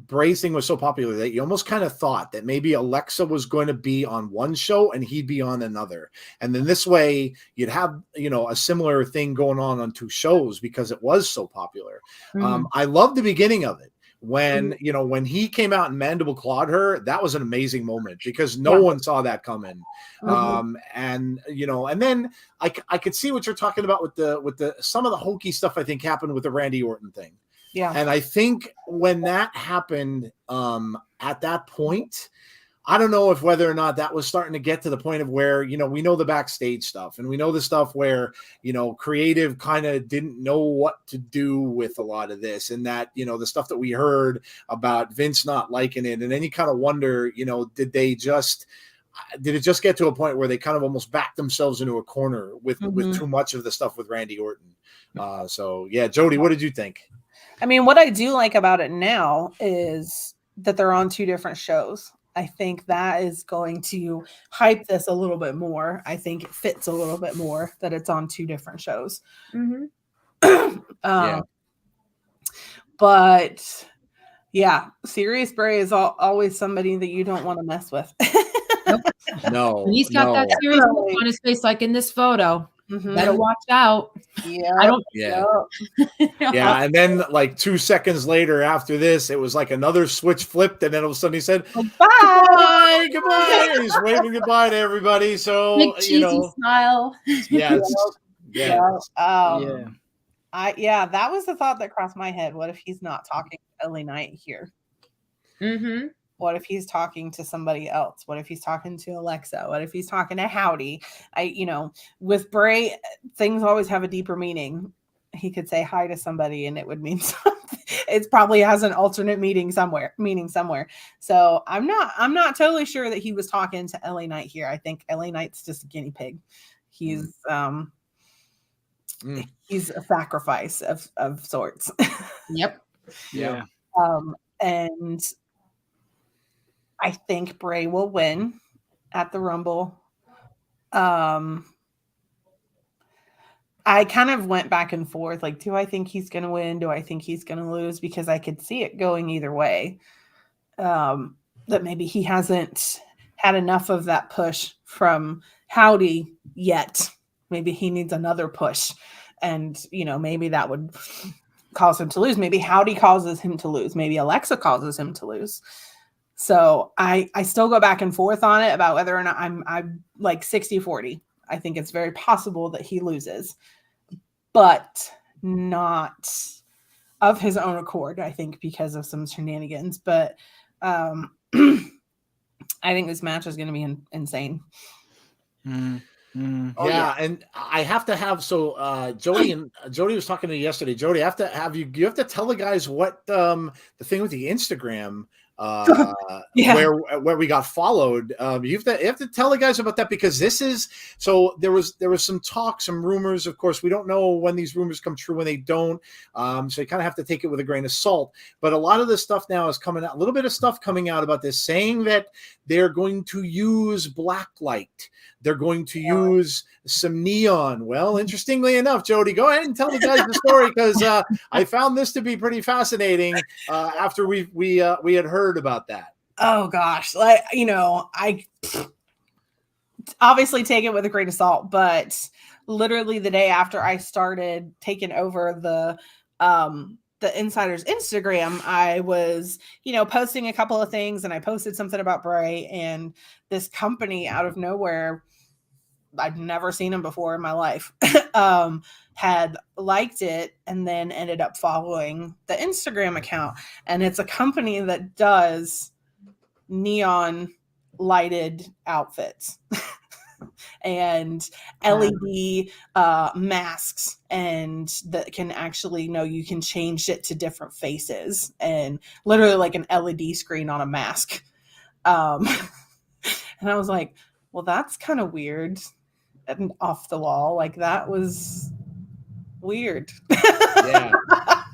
Bray's thing was so popular that you almost kind of thought that maybe Alexa was going to be on one show and he'd be on another. And then this way you'd have, a similar thing going on two shows because it was so popular. I love the beginning of it. When he came out and mandible clawed her, that was an amazing moment because no one saw that coming. And then I could see what you're talking about with the some of the hokey stuff I think happened with the Randy Orton thing.
Yeah.
And I think when that happened, at that point, I don't know if whether or not that was starting to get to the point of where, we know the backstage stuff and we know the stuff where, creative kind of didn't know what to do with a lot of this, and that, the stuff that we heard about Vince not liking it. And then you kind of wonder, did it just get to a point where they kind of almost backed themselves into a corner with too much of the stuff with Randy Orton? So yeah, Jodie, what did you think?
I mean, what I do like about it now is that they're on two different shows. I think that is going to hype this a little bit more. I think it fits a little bit more that it's on two different shows. But yeah, Serious Bray is always somebody that you don't want to mess with.
No,
he's got that serious look on his face, like in this photo. Better watch out.
Yeah.
I don't.
Yeah. Yeah. And then like 2 seconds later after this, it was like another switch flipped. And then all of a sudden he said,
bye.
Goodbye. He's waving goodbye to everybody. So,
big cheesy smile.
Yeah.
That was the thought that crossed my head. What if he's not talking to LA Knight here? What if he's talking to somebody else? What if he's talking to Alexa? What if he's talking to Howdy? With Bray, things always have a deeper meaning. He could say hi to somebody and it would mean something. It probably has an alternate meaning somewhere. So I'm not totally sure that he was talking to LA Knight here. I think LA Knight's just a guinea pig. He's he's a sacrifice of sorts.
Yep.
Yeah.
And I think Bray will win at the Rumble. I kind of went back and forth. Like, do I think he's going to win? Do I think he's going to lose? Because I could see it going either way. That maybe he hasn't had enough of that push from Howdy yet. Maybe he needs another push. And, maybe that would cause him to lose. Maybe Howdy causes him to lose. Maybe Alexa causes him to lose. So I still go back and forth on it about whether or not I'm like 60-40. I think it's very possible that he loses, but not of his own accord. I think because of some shenanigans, but I think this match is going to be insane.
Oh, yeah, and I have to have Jodie was talking to you yesterday. Jodie, I have to have you have to tell the guys what the thing with the Instagram where we got followed. You have to tell the guys about that, because there was some talk, some rumors. Of course, we don't know when these rumors come true, when they don't. So you kind of have to take it with a grain of salt. But a lot of this stuff now is coming out. A little bit of stuff coming out about this, saying that they're going to use black light. They're going to use some neon. Well, interestingly enough, Jodie, go ahead and tell the guys the story, because I found this to be pretty fascinating after we had heard about that.
Oh gosh, I obviously take it with a grain of salt, but literally the day after I started taking over the Insider's Instagram, I was, posting a couple of things, and I posted something about Bray, and this company out of nowhere, I've never seen them before in my life, had liked it and then ended up following the Instagram account. And it's a company that does neon lighted outfits and LED masks, and that can actually you can change it to different faces, and literally like an LED screen on a mask. And I was like, well, that's kind of weird and off the wall. Like, that was weird.
Yeah.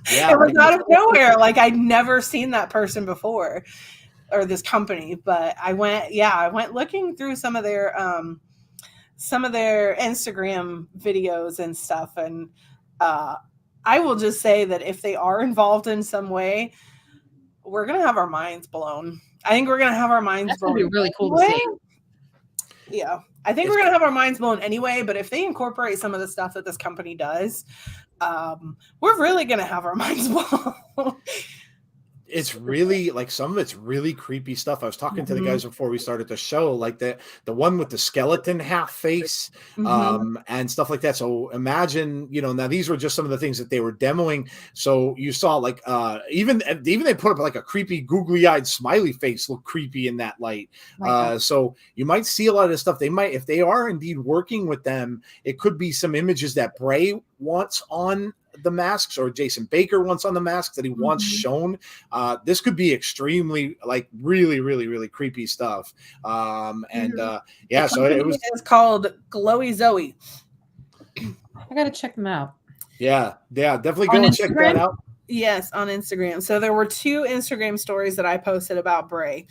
It was out of nowhere. Like, I'd never seen that person before, or this company. But I went looking through some of their Instagram videos and stuff, and I will just say that if they are involved in some way, we're gonna have our minds blown. I think we're gonna have our minds blown.
That's gonna be really cool to see.
Yeah, I think we're gonna have our minds blown anyway. But if they incorporate some of the stuff that this company does, we're really gonna have our minds blown.
It's really, like, some of it's really creepy stuff. I was talking to the guys before we started the show, like the one with the skeleton half face, and stuff like that. So imagine, now these were just some of the things that they were demoing. So you saw, like, even they put up like a creepy googly-eyed smiley face look creepy in that light. So you might see a lot of this stuff. They might, if they are indeed working with them, it could be some images that Bray wants on the masks, or Jason Baker wants on the masks that he wants shown. This could be extremely, like, really, really, really creepy stuff. So it was.
It's called Glowy Zoe.
I gotta check them out.
Yeah, definitely go and check that out.
Yes, on Instagram. So there were 2 Instagram stories that I posted about Bray,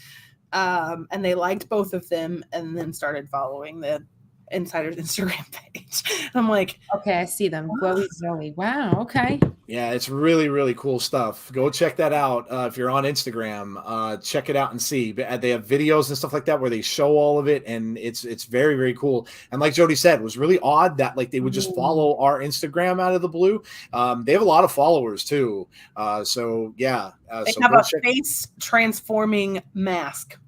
and they liked both of them, and then started following the Insider's Instagram page. I'm like,
okay, I see them. Glowy Zoe. Wow. Okay.
Yeah, it's really, really cool stuff. Go check that out. If you're on Instagram, check it out and see. They have videos and stuff like that where they show all of it, and it's very, very cool. And like Jodie said, it was really odd that, like, they would just follow our Instagram out of the blue. They have a lot of followers too. They have a face
transforming mask.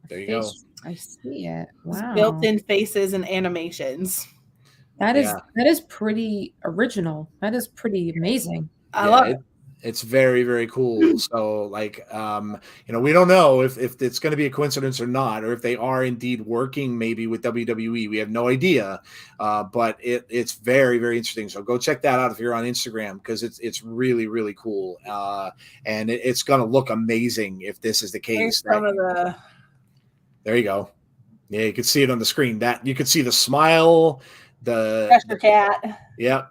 There you go.
I see it. Wow.
Built-in faces and animations.
That is pretty original. That is pretty amazing.
I love it.
It's very, very cool. So, like, we don't know if it's going to be a coincidence or not, or if they are indeed working maybe with WWE. We have no idea, but it's very, very interesting. So go check that out if you're on Instagram, because it's really, really cool, and it's going to look amazing if this is the case. There you go. Yeah, you can see it on the screen. That you could see the smile,
Pressure cat.
Yeah.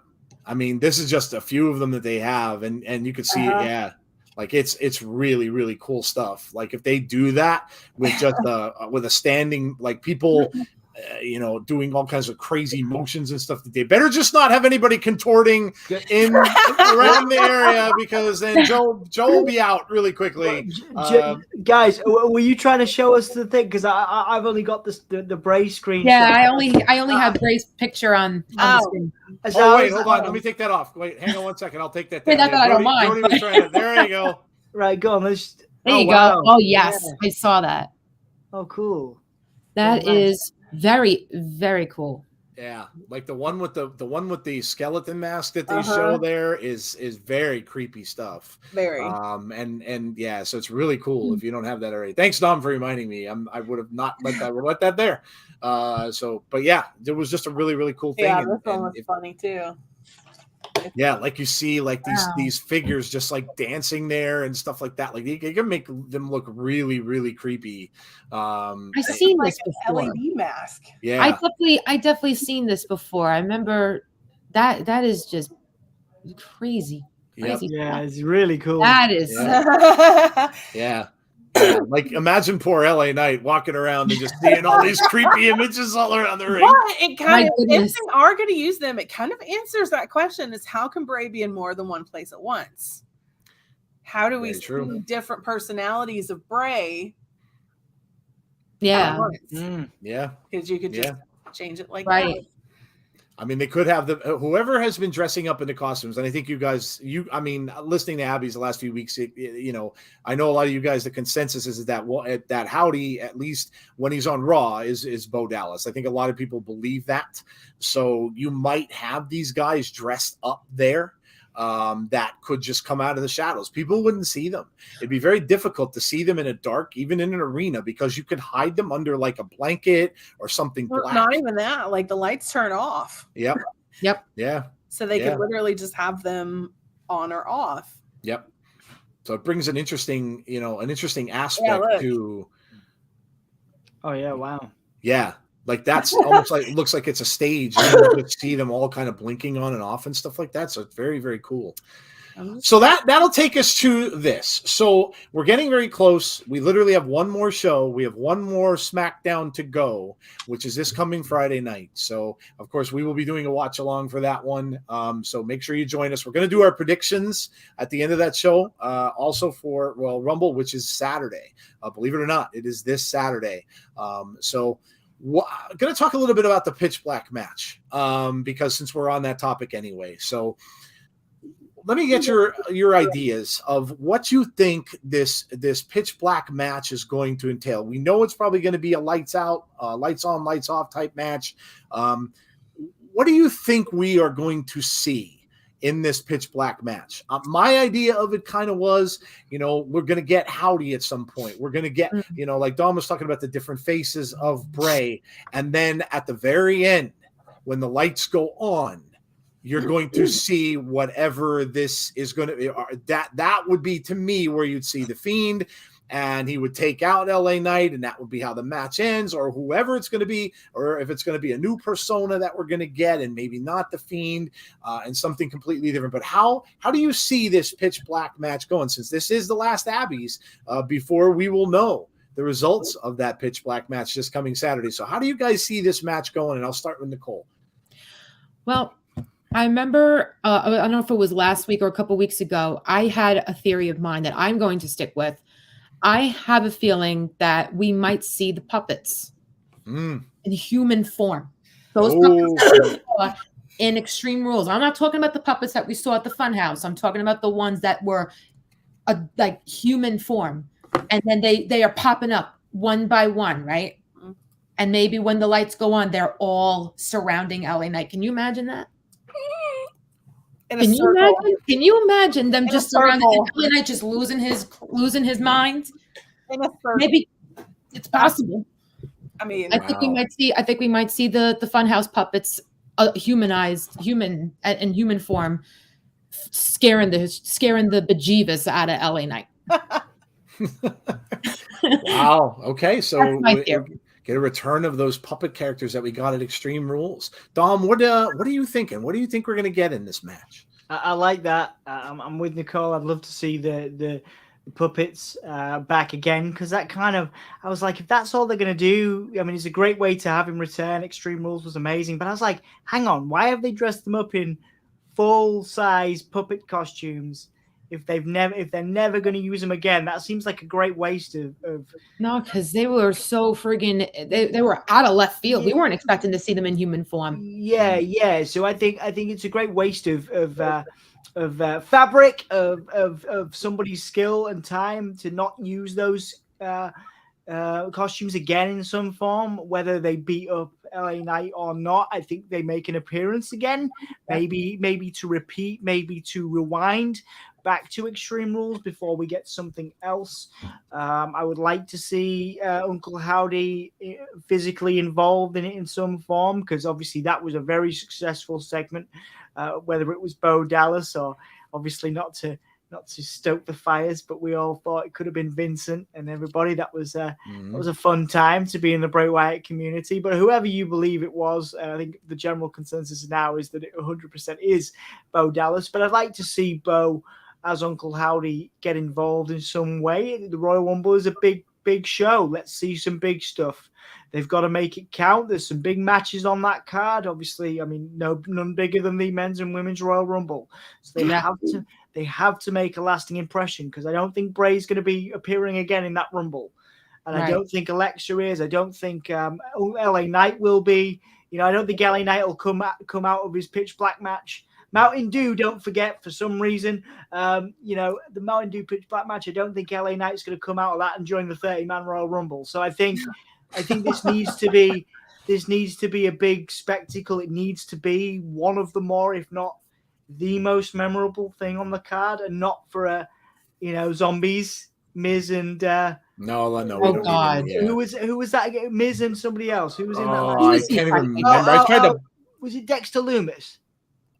I mean, this is just a few of them that they have, and you can see it. Yeah, like it's really, really cool stuff. Like if they do that with just with a standing, like people, doing all kinds of crazy motions and stuff, they better just not have anybody contorting in around the area, because then Joe will be out really quickly.
Guys, were you trying to show us the thing? Because I've only got the Bray screen.
Yeah, I only have Bray's picture on the screen.
Oh wait, hold on. Let me take that off. Wait, hang on 1 second. I'll take that down.
Not that I don't mind.
Jodie was trying to, there you go.
Right, go on.
There you go. Oh yes, yeah. I saw that.
Oh, cool.
That is very, very cool.
Yeah, like the one with the skeleton mask that they show there is very creepy stuff.
Very.
And yeah, so it's really cool if you don't have that already. Thanks, Dom, for reminding me. I would have not let that there. But yeah, it was just a really, really cool thing.
Yeah, this one was funny too.
Yeah, like you see, like these figures just like dancing there and stuff like that. Like you can make them look really, really creepy.
I've seen this before.
LED mask.
Yeah,
I definitely seen this before. I remember that is just crazy. Crazy.
Yeah, it's really cool.
That is.
Yeah. Yeah, like imagine poor LA Knight walking around and just seeing all these creepy images all around the ring.
But it kind of, if they are going to use them, it kind of answers that question: is how can Bray be in more than one place at once? How do we see different personalities of Bray?
Yeah,
yeah,
because you could just change it like
that.
I mean, they could have whoever has been dressing up in the costumes, and I think you guys, listening to Abby's the last few weeks, I know a lot of you guys, the consensus is that Howdy, at least when he's on Raw, is Bo Dallas. I think a lot of people believe that. So you might have these guys dressed up there that could just come out of the shadows. People wouldn't see them. It'd be very difficult to see them in a dark, even in an arena, because you could hide them under like a blanket or something black.
Not even that. Like the lights turn off.
Yep. Yeah.
So they could literally just have them on or off.
Yep. So it brings an interesting aspect to.
Oh yeah! Wow.
Yeah. Like that's almost like it looks like it's a stage. You can see them all kind of blinking on and off and stuff like that. So it's very, very cool. So that'll take us to this. So we're getting very close. We literally have one more show. We have one more SmackDown to go, which is this coming Friday night. So of course we will be doing a watch along for that one. So make sure you join us. We're going to do our predictions at the end of that show. Also for Rumble, which is Saturday. Believe it or not, it is this Saturday. I'm going to talk a little bit about the pitch black match because since we're on that topic anyway. So let me get your ideas of what you think this pitch black match is going to entail. We know it's probably going to be a lights out, lights on, lights off type match. What do you think we are going to see in this pitch black match? My idea of it kind of was, we're going to get Howdy at some point. We're going to get, like Dom was talking about the different faces of Bray. And then at the very end, when the lights go on, you're going to see whatever this is going to be. That would be, to me, where you'd see The Fiend, and he would take out LA Knight, and that would be how the match ends, or whoever it's going to be, or if it's going to be a new persona that we're going to get, and maybe not The Fiend, and something completely different. But how do you see this pitch black match going, since this is the last Abby's before we will know the results of that pitch black match this coming Saturday? So how do you guys see this match going? And I'll start with Nicole.
Well, I remember, I don't know if it was last week or a couple weeks ago, I had a theory of mine that I'm going to stick with. I have a feeling that we might see the puppets in human form. Those puppets that we saw in Extreme Rules. I'm not talking about the puppets that we saw at the Fun House. I'm talking about the ones that were like human form. And then they are popping up one by one, right? And maybe when the lights go on, they're all surrounding LA Knight. Can you imagine that?
In a circle.
Can you imagine them
In a
just surrounding
circle.
LA Knight just losing his mind?
In a circle.
Maybe it's possible.
I mean,
I think we might see the Funhouse puppets human in human form, scaring the bejeebus out of LA Knight.
Wow. Okay, so
my theory.
Get a return of those puppet characters that we got at Extreme Rules. Dom, what are you thinking? What do you think we're going to get in this match?
I like that. I'm with Nicole. I'd love to see the puppets back again, because that kind of, I was like, if that's all they're going to do, I mean, it's a great way to have him return. Extreme Rules was amazing, but I was like, hang on, why have they dressed them up in full-size puppet costumes if they're never going to use them again? That seems like a great waste of
No, because they were so friggin' they were out of left field. We weren't expecting to see them in human form.
Yeah. So I think it's a great waste of fabric, of somebody's skill and time to not use those costumes again in some form, whether they beat up LA Knight or not. I think they make an appearance again, maybe to repeat, maybe to rewind back to Extreme Rules before we get something else. I would like to see Uncle Howdy physically involved in it in some form, because obviously that was a very successful segment, whether it was Bo Dallas or obviously not to stoke the fires, but we all thought it could have been Vincent and everybody. That was a fun time to be in the Bray Wyatt community. But whoever you believe it was, I think the general consensus now is that it 100% is Bo Dallas. But I'd like to see Bo as Uncle Howdy get involved in some way. The Royal Rumble is a big show. Let's see some big stuff. They've got to make it count. There's some big matches on that card. Obviously, I mean, none bigger than the men's and women's Royal Rumble. So they have to make a lasting impression, because I don't think Bray's going to be appearing again in that Rumble. And I don't think Alexa is. I don't think LA Knight will be. I don't think LA Knight will come out of his pitch black match. Mountain Dew, don't forget, for some reason, the Mountain Dew pitch black match, I don't think LA Knight's going to come out of that and join the 30-man Royal Rumble. So I think this needs to be a big spectacle. It needs to be one of the more, if not the most memorable thing on the card, and not for zombies, Miz and
no.
Oh God,
who was that again? Miz and somebody else. Who was in that?
I can't even remember. I tried to.
Was it Dexter Loomis?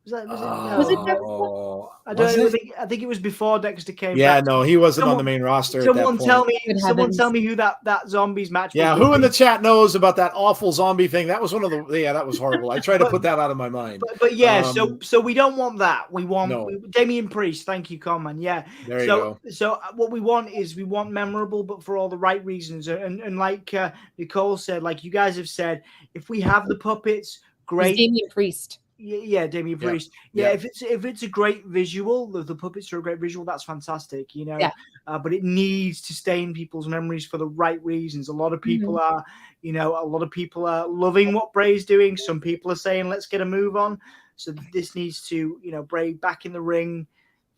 Was it
Dexter?
I think it was before Dexter came.
Yeah,
back.
no, he wasn't on the main roster.
Someone tell me who that zombies match was.
Yeah, who in the chat knows about that awful zombie thing? That was one of the. Yeah, that was horrible. I tried to put that out of my mind.
But yeah, so we don't want that. We want Damian Priest. Thank you, Coleman. Yeah.
There you go.
So what we want is memorable, but for all the right reasons. And like Nicole said, like you guys have said, if we have the puppets, great.
Damian Priest.
Yeah, Damian Priest. Yeah, if it's a great visual, the puppets are a great visual, that's fantastic, Yeah. But it needs to stay in people's memories for the right reasons. A lot of people are loving what Bray's doing. Some people are saying, let's get a move on. So this needs to, Bray back in the ring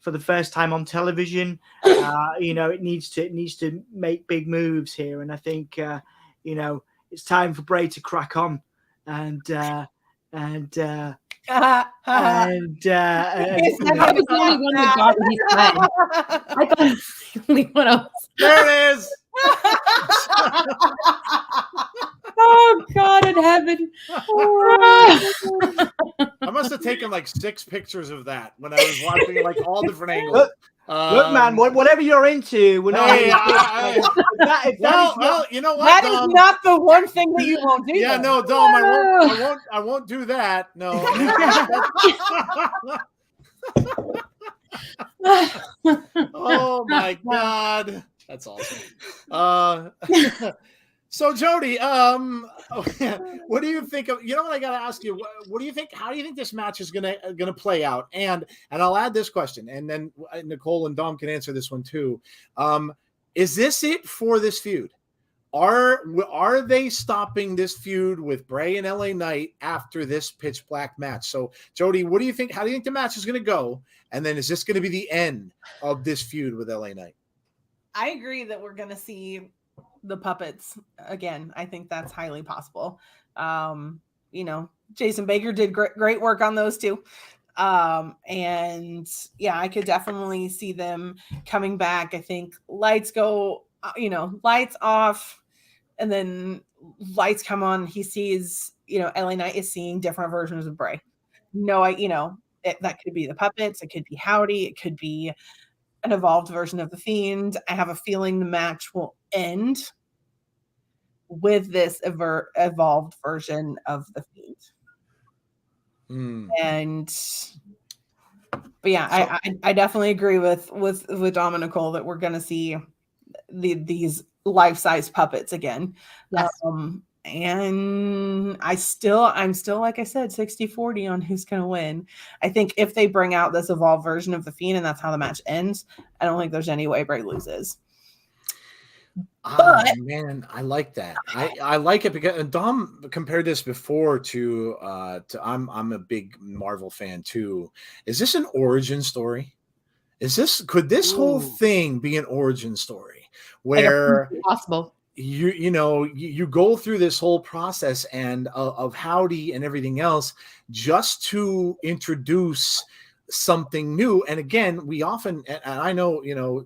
for the first time on television. It needs to make big moves here. And I think, it's time for Bray to crack on. And
I was the only one that got what he said. I thought he was the only one else.
There it is.
Oh God in heaven.
I must have taken like 6 pictures of that when I was watching like all different angles.
Look, man, whatever you're into, we're not.
Well, you know what?
That is not the one thing that you won't do.
Yeah, no, Dom, I won't do that. No. Oh my God, that's awesome. So Jodie, what do you think of? What I got to ask you? What do you think? How do you think this match is gonna play out? And I'll add this question, and then Nicole and Dom can answer this one too. Is this it for this feud? Are they stopping this feud with Bray and LA Knight after this pitch black match? So Jodie, what do you think? How do you think the match is gonna go? And then is this gonna be the end of this feud with LA Knight?
I agree that we're gonna see the puppets again. I think that's highly possible. Jason Baker did great work on those two. And yeah, I could definitely see them coming back. I think lights go, lights off, and then lights come on. He sees, LA Knight is seeing different versions of Bray. That could be the puppets, it could be Howdy, it could be an evolved version of the Fiend. I have a feeling the match will end with this evolved version of the Fiend. But yeah, I definitely agree with Dom and Nicole that we're gonna see these life-size puppets again.
Yes.
And I'm still, like I said, 60-40 on who's going to win. I think if they bring out this evolved version of the Fiend and that's how the match ends, I don't think there's any way Bray loses.
But man, I like that. I like it because Dom compared this before to I'm a big Marvel fan too. Is this an origin story? Could this whole thing be an origin story where
possible?
You go through this whole process and of Howdy and everything else just to introduce something new. And again, we often, and I know,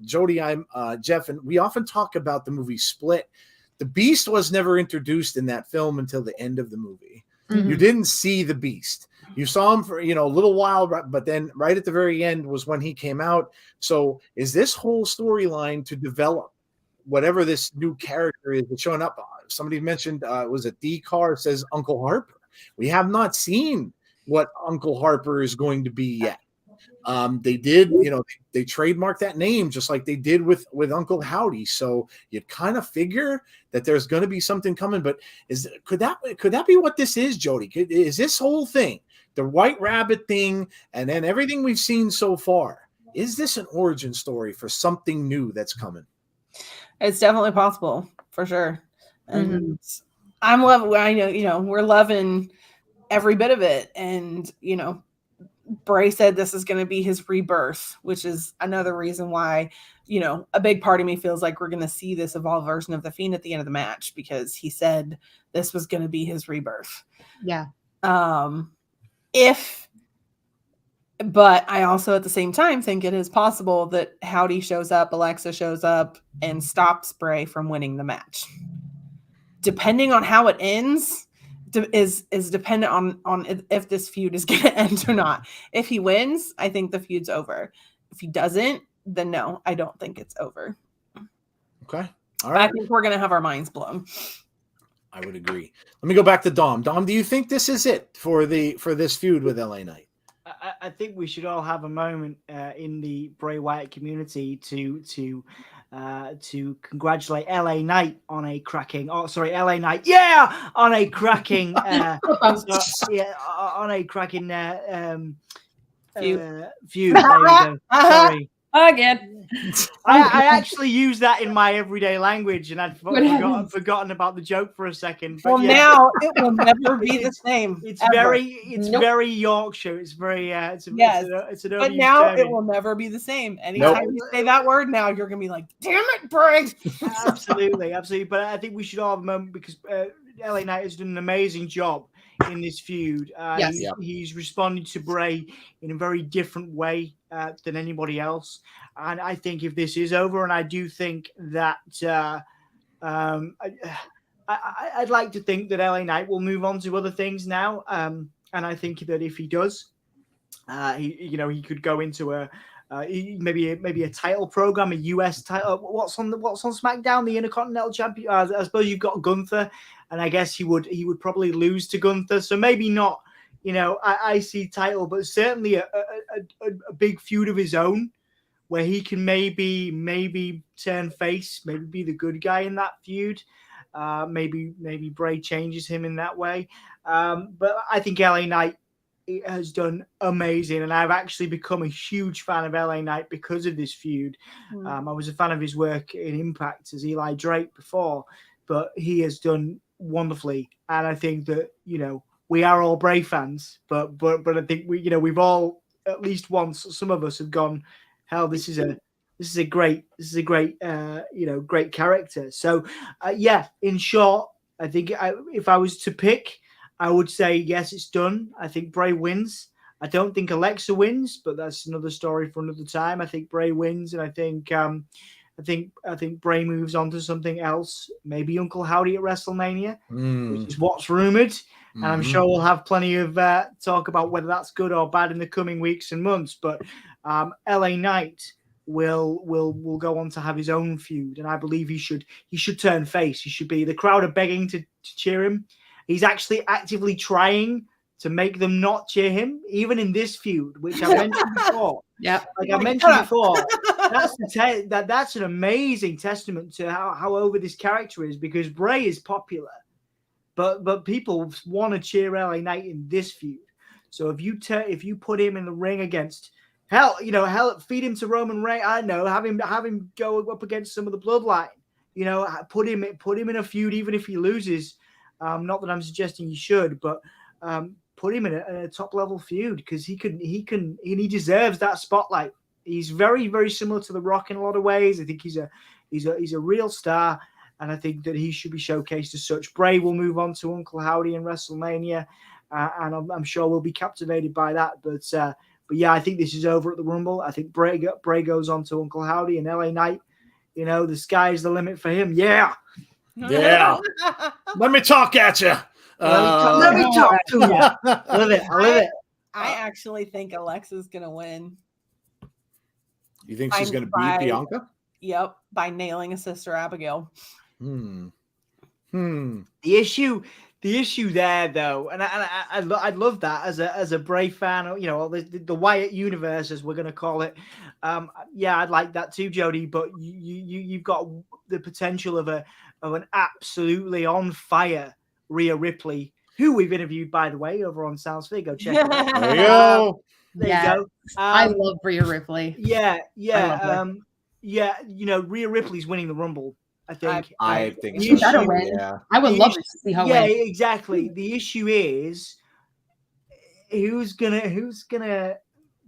Jodie, I'm Jeff, and we often talk about the movie Split. The Beast was never introduced in that film until the end of the movie. You didn't see the Beast. You saw him for, a little while, but then right at the very end was when he came out. So is this whole storyline to develop whatever this new character is that's showing up? Somebody mentioned, was it D-Car says Uncle Harper. We have not seen what Uncle Harper is going to be yet. They did, they trademarked that name just like they did with Uncle Howdy. So you'd kind of figure that there's going to be something coming. But could that be what this is, Jodie? Is this whole thing, the White Rabbit thing, and then everything we've seen so far, is this an origin story for something new that's coming?
It's definitely possible, for sure. And I'm loving, I know, we're loving every bit of it. And, Bray said this is going to be his rebirth, which is another reason why, a big part of me feels like we're going to see this evolved version of the Fiend at the end of the match, because he said this was going to be his rebirth.
Yeah.
But I also at the same time think it is possible that Howdy shows up, Alexa shows up, and stops Bray from winning the match. Depending on how it ends is dependent on if this feud is going to end or not. If he wins, I think the feud's over. If he doesn't, then no, I don't think it's over.
Okay. All right.
I think we're going to have our minds blown.
I would agree. Let me go back to Dom. Dom, do you think this is it for this feud with LA Knight?
I think we should all have a moment in the Bray Wyatt community to congratulate LA Knight on a cracking. Oh, sorry, LA Knight. Yeah, on a cracking. On a cracking feud. There you go. Sorry.
Again.
I actually use that in my everyday language, and I'd forgotten about the joke for a second. But
now it will never be the same.
It's
ever.
Very Yorkshire. It's very it's an
but now term. It will never be the same. Anytime you say that word, now you're gonna be like, "Damn it, Bray!"
Absolutely. But I think we should all have a moment because LA Knight has done an amazing job in this feud. He's responded to Bray in a very different way than anybody else. And I think if this is over, and I do think that I'd like to think that LA Knight will move on to other things now. And I think that if he does, he could go into maybe a title program, a US title. What's on SmackDown? The Intercontinental Champion. I suppose you've got Gunther, and I guess he would probably lose to Gunther. So maybe not, IC title, but certainly a big feud of his own, where he can maybe turn face, maybe be the good guy in that feud. Maybe Bray changes him in that way. But I think LA Knight has done amazing, and I've actually become a huge fan of LA Knight because of this feud. I was a fan of his work in Impact as Eli Drake before, but he has done wonderfully, and I think that we are all Bray fans, but I think we've all at least once, some of us have gone, hell, this is a great great character. So in short, I think if I was to pick, I would say yes, it's done. I think Bray wins. I don't think Alexa wins, but that's another story for another time. I think Bray wins, and I think Bray moves on to something else. Maybe Uncle Howdy at WrestleMania, which is what's rumored. And I'm sure we'll have plenty of talk about whether that's good or bad in the coming weeks and months. But LA Knight will go on to have his own feud, and I believe he should turn face. He should be. The crowd are begging to cheer him. He's actually actively trying to make them not cheer him, even in this feud, which I mentioned before.
Yeah,
like I mentioned before, that's an amazing testament to how over this character is, because Bray is popular, but people want to cheer LA Knight in this feud. So if you put him in the ring against hell, feed him to Roman Reigns. I know, have him go up against some of the bloodline. Put him in a feud, even if he loses. Not that I'm suggesting he should, but put him in a top level feud, because he deserves that spotlight. He's very, very similar to The Rock in a lot of ways. I think he's a real star, and I think that he should be showcased as such. Bray will move on to Uncle Howdy in WrestleMania, and I'm sure we'll be captivated by that. But yeah, I think this is over at the Rumble. I think Bray goes on to Uncle Howdy, and LA Knight, the sky's the limit for him. Yeah.
Yeah. Let me talk at you.
Let me talk to you. I love it.
I actually think Alexa's going to win.
You think she's going to beat Bianca?
Yep, by nailing a Sister Abigail.
The issue there, though, and I'd love that as a Bray fan, the Wyatt universe, as we're going to call it. I'd like that too, Jodie. But you've got the potential of an absolutely on fire Rhea Ripley, who we've interviewed, by the way, over on Sounds Fit. Go check it out.
There you go.
There you go. I love Rhea Ripley.
Yeah. Rhea Ripley's winning the Rumble. I think
she better win. Yeah. I would love to see her win.
Yeah, exactly. The issue is who's gonna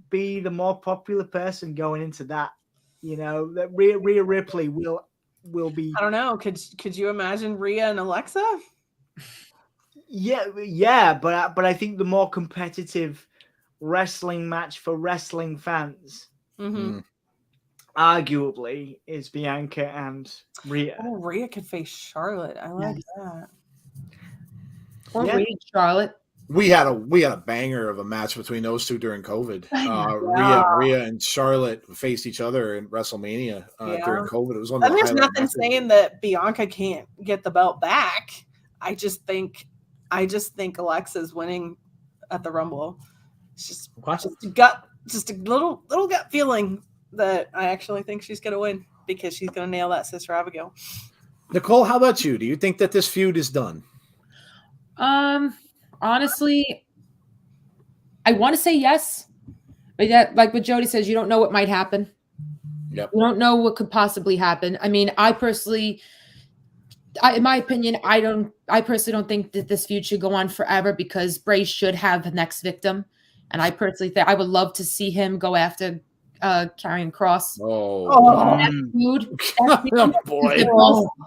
be the more popular person going into that. That Rhea Ripley will be.
I don't know. Could you imagine Rhea and Alexa?
Yeah, but I think the more competitive wrestling match for wrestling fans. Arguably is Bianca and Rhea.
Oh, Rhea could face Charlotte. I like that.
Or Rhea and Charlotte.
We had a banger of a match between those two during COVID. Rhea and Charlotte faced each other in WrestleMania during COVID. It was one of the
there's nothing saying that Bianca can't get the belt back. I just think Alexa's winning at the Rumble. It's just a little gut feeling that I actually think she's going to win, because she's going to nail that Sister Abigail.
Nicole, how about you? Do you think that this feud is done?
Honestly, I want to say yes. But like what Jodie says, you don't know what might happen.
Yep.
You don't know what could possibly happen. I mean, in my opinion, I personally don't think that this feud should go on forever, because Bray should have the next victim. And I personally think I would love to see him go after Karrion Kross.
That boy.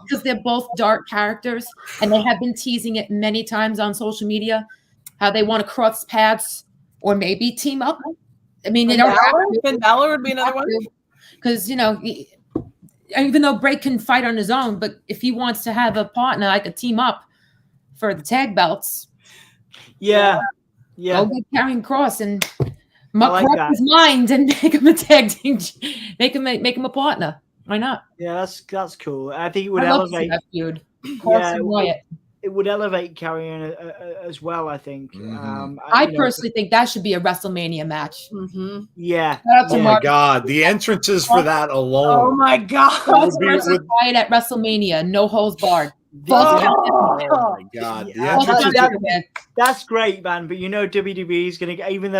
Because they're both dark characters, and they have been teasing it many times on social media, how they want to cross paths or maybe team up. I mean, they don't.
Finn Balor would be another one.
Because even though Bray can fight on his own, but if he wants to have a partner, like a team up for the tag belts,
go
get Karrion Kross and corrupt his mind and make him a tag team, make him a partner. Why not?
Yeah, that's cool. I think it would elevate
that feud.
It would elevate Karrion as well, I think.
I personally think that should be a WrestleMania match.
Yeah.
Oh my God, the entrances for that alone.
Oh my God.
Wyatt at WrestleMania, no holds barred.
Oh my God.
That's great, man. But WWE is going to, even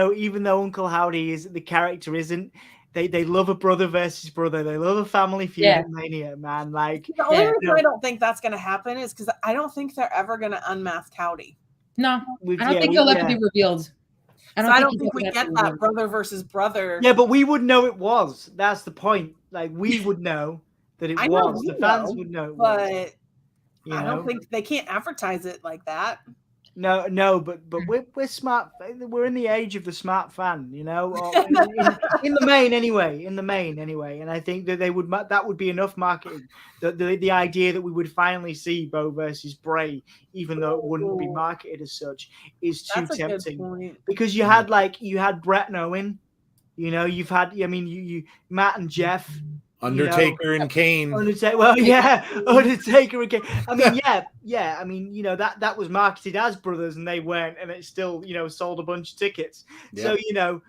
though Uncle Howdy is the character, isn't. They love a brother versus brother. They love a family feud at Mania, man. Like,
the only reason I don't think that's going to happen is because I don't think they're ever going to unmask Howdy.
No, I don't think he'll ever be revealed.
I don't think we get that brother versus brother.
Yeah, but we would know it was. That's the point. Like, we would know that it was. The fans would know.
But I don't think they can't advertise it like that.
No, but we're smart. We're in the age of the smart fan, you know, or in the main anyway. And I think that that would be enough marketing. The idea that we would finally see Bo versus Bray, even though it wouldn't be marketed as such, is too tempting. Because you had Brett and Owen, you know, you've had you Matt and Jeff.
Undertaker and Kane.
Undertaker and Kane. I mean, yeah. I mean, you know, that was marketed as brothers, and they weren't, and it still, you know, sold a bunch of tickets. Yeah. So, you know,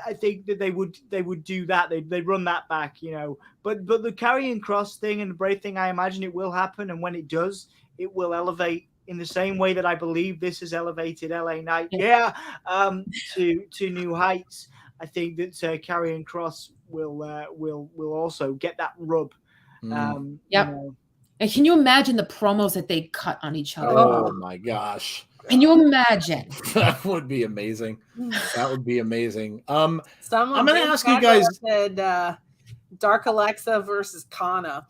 I think that they would do that. They'd run that back, you know. But the Karrion Kross thing and the Bray thing, I imagine it will happen, and when it does, it will elevate in the same way that I believe this has elevated LA Knight, to new heights. I think that Karrion Kross will also get that rub. You know.
And can you imagine the promos that they cut on each other?
Oh my gosh!
Can you imagine?
That would be amazing. That would be amazing. I'm
Someone
going to ask you guys.
Said Dark Alexa versus Kana.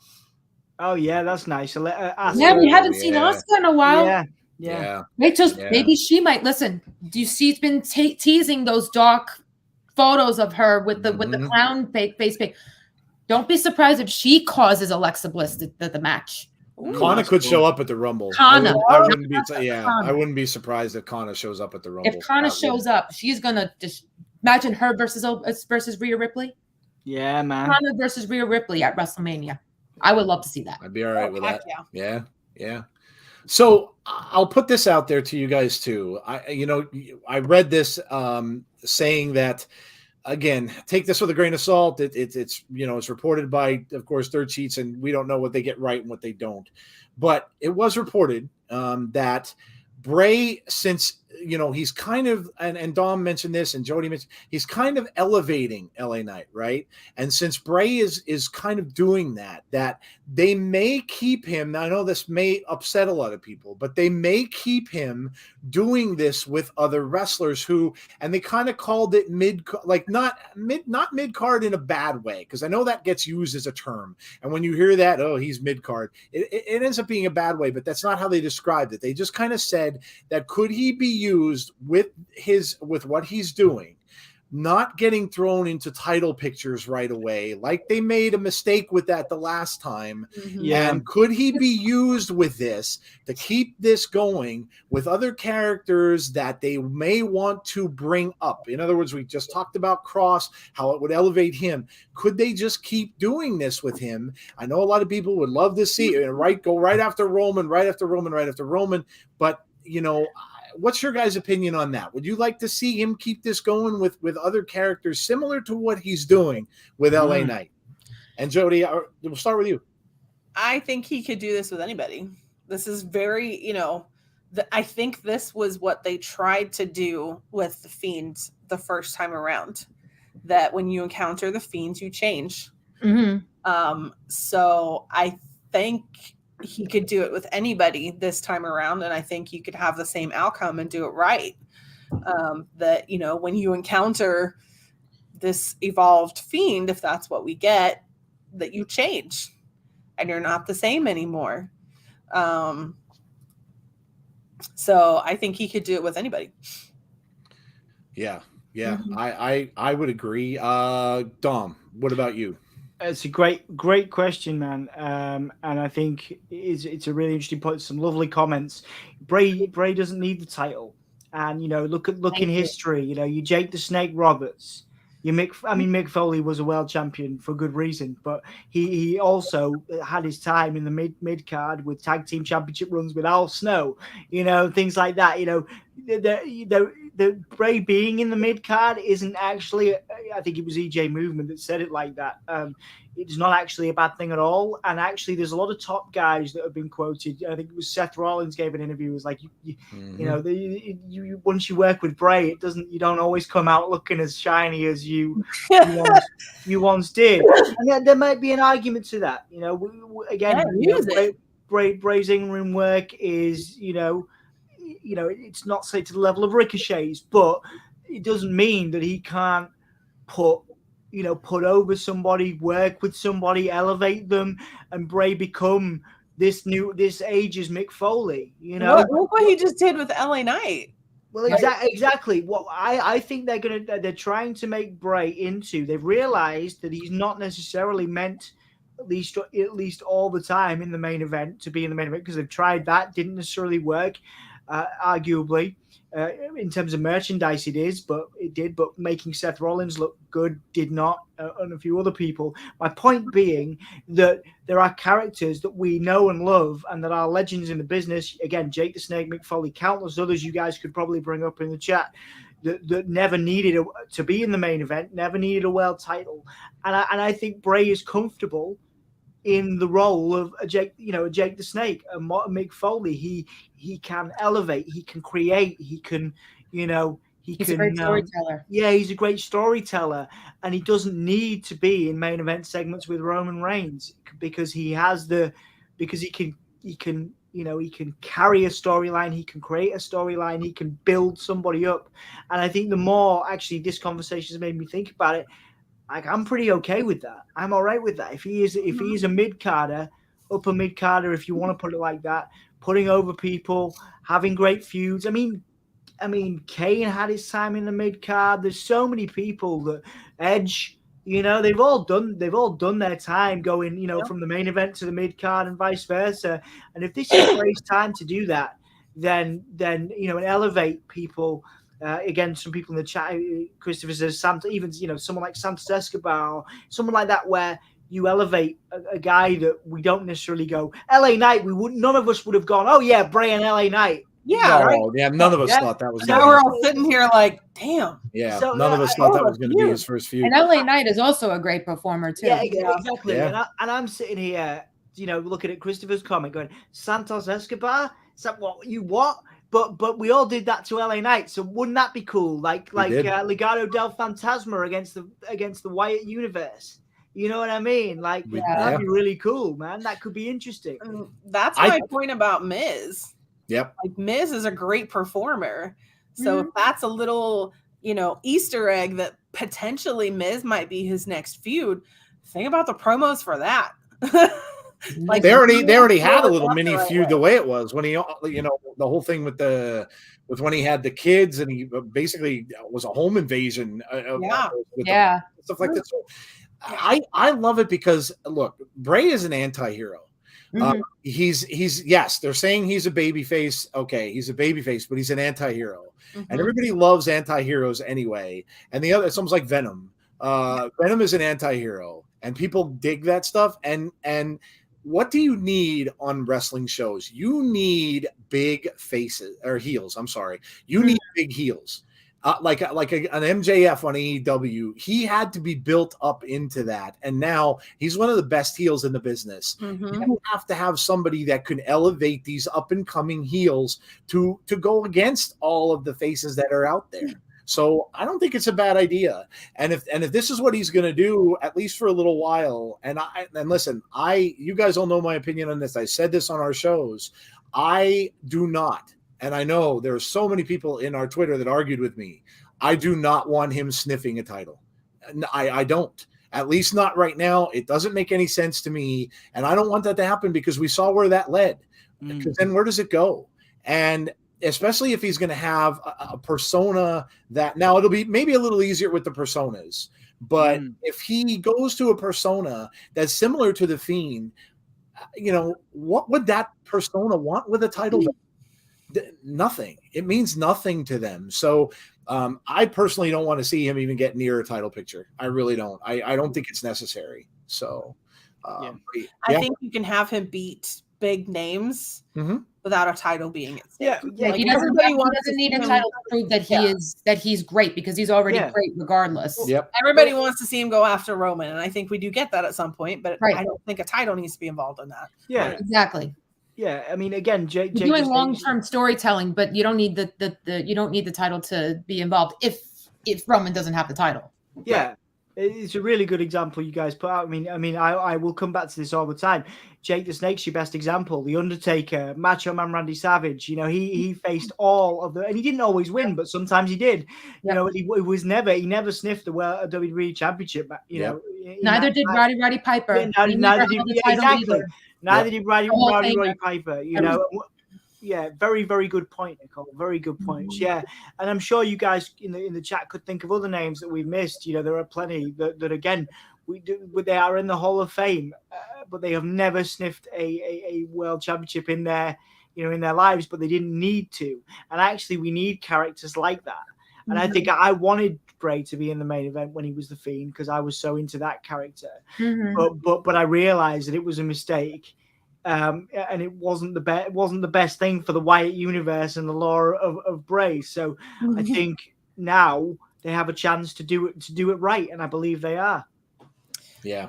Oh yeah, that's nice.
We haven't seen Asuka in a while.
Yeah.
Maybe she might listen. Do you see? It's been teasing those dark photos of her with the clown face paint. Don't be surprised if she causes Alexa Bliss the match.
Kana could show up at the Rumble.
Kana.
I wouldn't be surprised if Kana shows up at the Rumble.
If Kana shows up, she's gonna just imagine her versus Rhea Ripley.
Yeah, man.
Kana versus Rhea Ripley at WrestleMania. I would love to see that.
I'd be all right with that. Yeah. So I'll put this out there to you guys too. I read this saying that, again, take this with a grain of salt. It's reported by, of course, Third Sheets, and we don't know what they get right and what they don't. But it was reported that Bray, since he's kind of, and Dom mentioned this, and Jodie mentioned, he's kind of elevating LA Knight, right? And since Bray is kind of doing that they may keep him. Now, I know this may upset a lot of people, but they may keep him doing this with other wrestlers and they kind of called it not mid card in a bad way, because I know that gets used as a term. And when you hear that, oh, he's mid card, it ends up being a bad way, but that's not how they described it. They just kind of said that could he be used with what he's doing, not getting thrown into title pictures right away, like they made a mistake with that the last time. And could he be used with this to keep this going with other characters that they may want to bring up? In other words, we just talked about Cross, how it would elevate him. Could they just keep doing this with him? I know a lot of people would love to see it, go right after Roman, but what's your guys' opinion on that? Would you like to see him keep this going with other characters similar to what he's doing with LA Knight? And Jodie, we'll start with you.
I think he could do this with anybody. This is very, I think this was what they tried to do with the Fiends the first time around. That when you encounter the Fiends, you change. So I think he could do it with anybody this time around, and I think you could have the same outcome and do it right. That when you encounter this evolved Fiend, if that's what we get, that you change and you're not the same anymore. So I think he could do it with anybody.
Yeah. I would agree. Dom, what about you?
It's a great question, man. And I think it's a really interesting point. Some lovely comments. Bray doesn't need the title, and look in history. You Jake the Snake Roberts. Mick Foley was a world champion for good reason, but he also had his time in the mid card with tag team championship runs with Al Snow. Things like that. The Bray being in the mid card isn't actually, I think it was EJ Movement that said it like that. It's not actually a bad thing at all. And actually, there's a lot of top guys that have been quoted. I think it was Seth Rollins gave an interview. It was like, once you work with Bray, you don't always come out looking as shiny as you once did. And there might be an argument to that. Bray's in-ring work is, it's not say to the level of Ricochet's, but it doesn't mean that he can't put over somebody, work with somebody, elevate them, and Bray become this ages Mick Foley. You know,
look what he just did with LA Knight.
Well, exactly. What I think they're trying to make Bray into. They've realized that he's not necessarily meant, at least all the time in the main event, to be in the main event, because they've tried that, didn't necessarily work, arguably. In terms of merchandise, it did, but making Seth Rollins look good did not, and a few other people. My point being that there are characters that we know and love and that are legends in the business. Again, Jake the Snake, Mick Foley, countless others you guys could probably bring up in the chat that never needed to be in the main event, never needed a world title. And I think Bray is comfortable in the role of a Jake the Snake, a Mick Foley. He can elevate, he can create, he's a great storyteller. He's a great storyteller, and he doesn't need to be in main event segments with Roman Reigns because he can carry a storyline, he can create a storyline, he can build somebody up. And I think the more actually this conversation has made me think about it, like, I'm pretty okay with that. I'm all right with that. If he is a mid-carder, upper mid-carder, if you want to put it like that, putting over people, having great feuds. I mean, Kane had his time in the mid-card. There's so many people that Edge, they've all done their time going, from the main event to the mid-card and vice versa. And if this is Bray's time to do that, then and elevate people. Again, some people in the chat, Christopher says, someone like Santos Escobar, or someone like that, where you elevate a guy that we don't necessarily go, LA Knight, none of us would have gone, oh yeah, Bray and LA Knight.
Yeah, right? Yeah, none of us thought that was.
Now we're all sitting here like, damn.
Yeah, so, none of us thought that was going to be his first feud.
And LA Knight is also a great performer too.
Yeah, exactly. Yeah. And I'm sitting here, looking at Christopher's comment, going, Santos Escobar, what? But we all did that to LA Knight, so wouldn't that be cool? Like Legado del Fantasma against the Wyatt universe. You know what I mean? Like, that'd be really cool, man. That could be interesting.
That's my point about Miz.
Yep.
Like, Miz is a great performer. So if that's a little, Easter egg that potentially Miz might be his next feud, think about the promos for that.
Like, they already had a little mini feud the way it was when he, the whole thing with when he had the kids and he basically was a home invasion. Stuff like that. So I love it because, look, Bray is an anti-hero. He's yes, they're saying he's a baby face. Okay, he's a baby face, but he's an anti-hero. And everybody loves anti-heroes anyway. And the other, it's almost like Venom. Venom is an anti-hero and people dig that stuff. And what do you need on wrestling shows? You need big faces or heels. I'm sorry. You need big heels. Like an MJF on AEW, he had to be built up into that. And now he's one of the best heels in the business. You have to have somebody that can elevate these up and coming heels to go against all of the faces that are out there. So I don't think it's a bad idea. And if this is what he's going to do, at least for a little while, and listen, you guys all know my opinion on this. I said this on our shows. I do not, and I know there are so many people in our Twitter that argued with me. I do not want him sniffing a title. I don't. At least not right now. It doesn't make any sense to me, and I don't want that to happen because we saw where that led. Because then where does it go? And especially if he's going to have a persona that now it'll be maybe a little easier with the personas, but if he goes to a persona that's similar to the Fiend, what would that persona want with a title? Nothing. It means nothing to them. So I personally don't want to see him even get near a title picture. I really don't. I don't think it's necessary. So
I think you can have him beat big names without a title being at stake.
Like, he doesn't need a title to prove that he's great because he's already great regardless.
Everybody wants to see him go after Roman, and I think we do get that at some point, but I don't think a title needs to be involved in that.
Exactly.
Yeah, I mean, again, Jake
you're doing long-term storytelling, but you don't need the title to be involved if Roman doesn't have the title.
Yeah. It's a really good example you guys put out. I mean, I will come back to this all the time. Jake the Snake's your best example. The Undertaker, Macho Man Randy Savage. He faced all of and he didn't always win, but sometimes he did. He never sniffed the WWE Championship. Neither
did Roddy Piper.
Neither did exactly. Neither did Roddy
Thing.
Piper. You know. Yeah, very, very good point, Nicole. Very good points. Yeah, and I'm sure you guys in the chat could think of other names that we've missed. You know, there are plenty that again they are in the Hall of Fame, but they have never sniffed a world championship in their lives, but they didn't need to. And actually, we need characters like that. And I think I wanted Bray to be in the main event when he was the Fiend because I was so into that character. But I realized that it was a mistake. And it wasn't the best thing for the Wyatt universe and the lore of Bray. So I think now they have a chance to do it right, and I believe they are.
Yeah.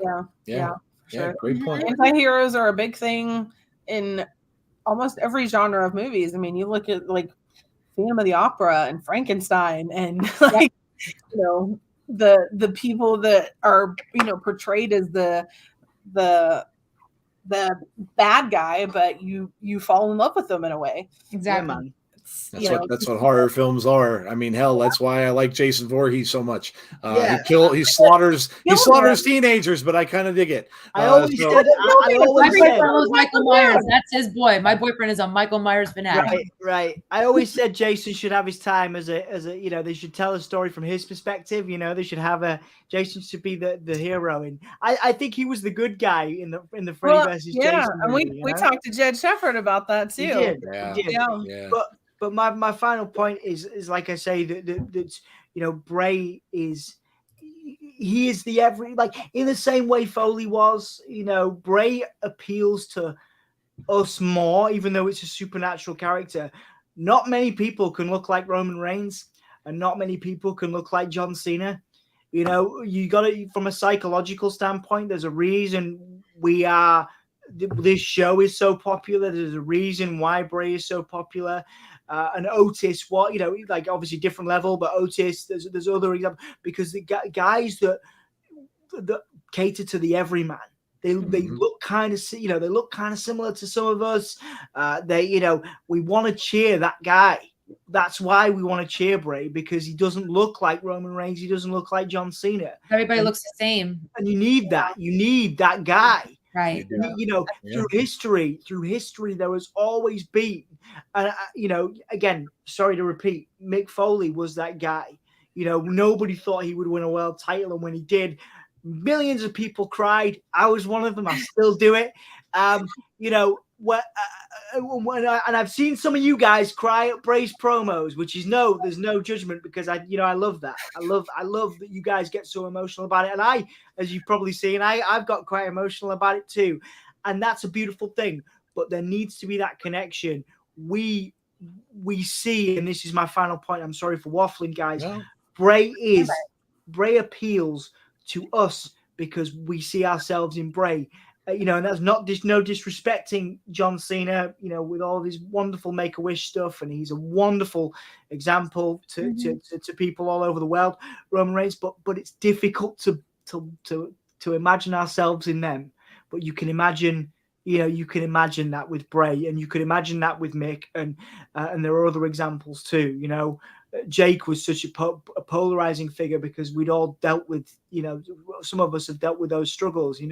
Sure.
Great point.
Anti-heroes are a big thing in almost every genre of movies. I mean, you look at like Phantom of the Opera and Frankenstein, and like the people that are portrayed as the bad guy, but you fall in love with them in a way.
Exactly.
Yeah, man.
That's what horror films are. I mean, hell, that's why I like Jason Voorhees so much. He slaughters teenagers, but I kind of dig it.
I always said
Michael Myers. That's his boy. My boyfriend is a Michael Myers fanatic.
Right. I always said Jason should have his time as a they should tell a story from his perspective. They should have Jason should be the hero. And I think he was the good guy in the Freddy versus Jason movie,
and we talked to Jed Shepard about that too.
He did. But my final point is like I say that Bray is the in the same way Foley was. Bray appeals to us more, even though it's a supernatural character. Not many people can look like Roman Reigns, and not many people can look like John Cena. You got it from a psychological standpoint. There's a reason this show is so popular. There's a reason why Bray is so popular. And Otis, obviously different level, but Otis, there's other examples because the guys that cater to the everyman, they look kind of similar to some of us. We want to cheer that guy. That's why we want to cheer Bray, because he doesn't look like Roman Reigns. He doesn't look like John Cena.
Everybody looks the same.
And you need that. You need that guy.
Right.
Through history, there has always been, and again, sorry to repeat, Mick Foley was that guy. Nobody thought he would win a world title, and when he did, millions of people cried. I was one of them. I still do it. And I've seen some of you guys cry at Bray's promos, which is there's no judgment, because I love that. I love that you guys get so emotional about it. And I, as you've probably seen, I've got quite emotional about it too. And that's a beautiful thing. But there needs to be that connection. We see, and this is my final point. I'm sorry for waffling, guys. No. Bray appeals to us because we see ourselves in Bray. And that's no disrespecting John Cena, with all of his wonderful Make-A-Wish stuff, and he's a wonderful example to people all over the world, Roman Reigns. But it's difficult to imagine ourselves in them. But you can imagine, that with Bray, and you can imagine that with Mick, and there are other examples too. Jake was such a polarizing figure because we'd all dealt with, some of us have dealt with those struggles.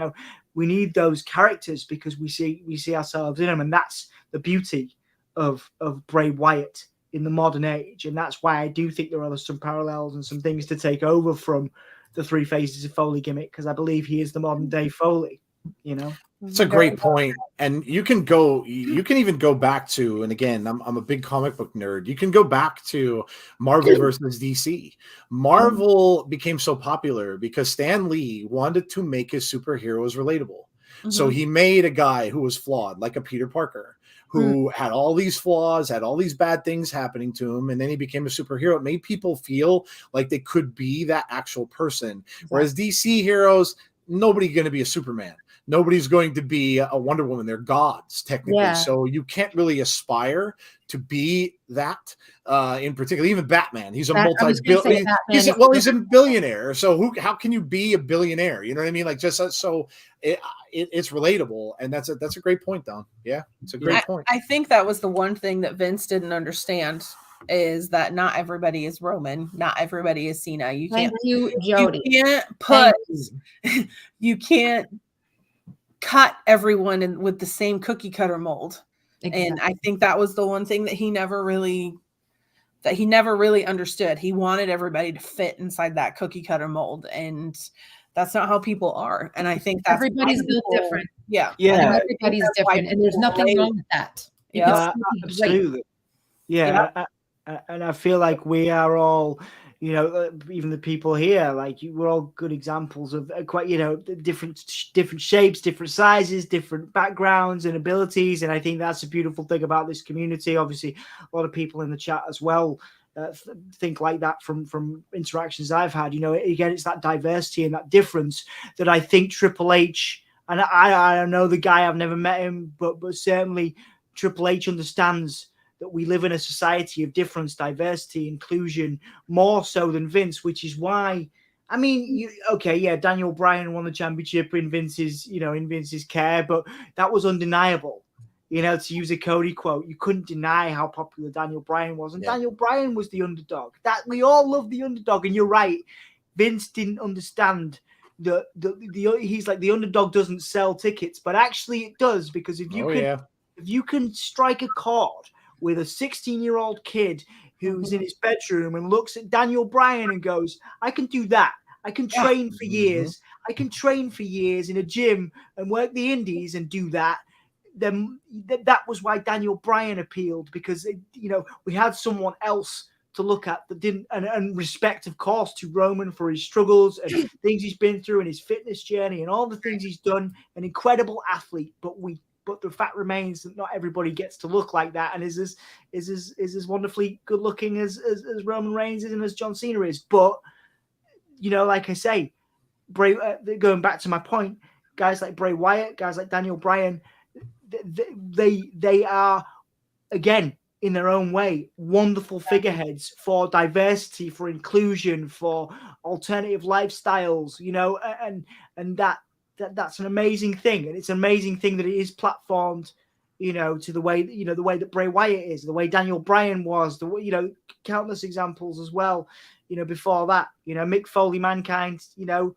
We need those characters because we see ourselves in them, and that's the beauty of Bray Wyatt in the modern age. And that's why I do think there are some parallels and some things to take over from the Three Phases of Foley gimmick, because I believe he is the modern day Foley.
It's a great point. And you can even go back to, and again, I'm a big comic book nerd. You can go back to Marvel versus DC. Marvel became so popular because Stan Lee wanted to make his superheroes relatable. So he made a guy who was flawed, like a Peter Parker, who had all these flaws, had all these bad things happening to him, and then he became a superhero. It made people feel like they could be that actual person. Whereas DC heroes, nobody's going to be a Superman. Nobody's going to be a Wonder Woman. They're gods, technically. Yeah. So you can't really aspire to be that in particular. Even Batman, he's a multi-billion. He's a billionaire. So how can you be a billionaire? You know what I mean? Like, just so it's relatable. And that's a great point, Don. Yeah, it's a great point.
I think that was the one thing that Vince didn't understand, is that not everybody is Roman. Not everybody is Cena.
Thank you, Jodie.
You can't cut everyone in with the same cookie cutter mold.
Exactly.
And I think that was the one thing that he never really understood. He wanted everybody to fit inside that cookie cutter mold, and that's not how people are. And I think that's
everybody's built different.
Yeah.
Yeah.
Everybody's different, and there's nothing wrong with that. You
Yeah.
can still be great.
Absolutely. Yeah. And I feel like we are all, you know, even the people here, like we're all good examples of quite, you know, different shapes, different sizes, different backgrounds and abilities. And I think that's a beautiful thing about this community. Obviously, a lot of people in the chat as well think like that from interactions I've had. You know, again, it's that diversity and that difference that I think Triple H, and I don't know the guy, I've never met him, but certainly Triple H understands that we live in a society of difference, diversity, inclusion, more so than Vince, which is why, I mean, Daniel Bryan won the championship in Vince's care, but that was undeniable. You know, to use a Cody quote, you couldn't deny how popular Daniel Bryan was, and Daniel Bryan was the underdog. That we all love the underdog, and you're right. Vince didn't understand the he's like, the underdog doesn't sell tickets, but actually it does, because if you can strike a chord with a 16-year-old kid who's in his bedroom and looks at Daniel Bryan and goes, I can do that. I can train for years. I can train for years in a gym and work the indies and do that. Then that was why Daniel Bryan appealed, because, you know, we had someone else to look at that didn't, and respect, of course, to Roman for his struggles and things he's been through and his fitness journey and all the things he's done. An incredible athlete, but the fact remains that not everybody gets to look like that and is as wonderfully good looking as Roman Reigns is and as John Cena is. But, you know, like I say, going back to my point, guys like Bray Wyatt, guys like Daniel Bryan, they are, again, in their own way, wonderful figureheads for diversity, for inclusion, for alternative lifestyles, you know, and that's an amazing thing. And it's an amazing thing that it is platformed, you know, to the way that Bray Wyatt is, the way Daniel Bryan was, the way, you know, countless examples as well, you know, before that, you know, Mick Foley, Mankind, you know,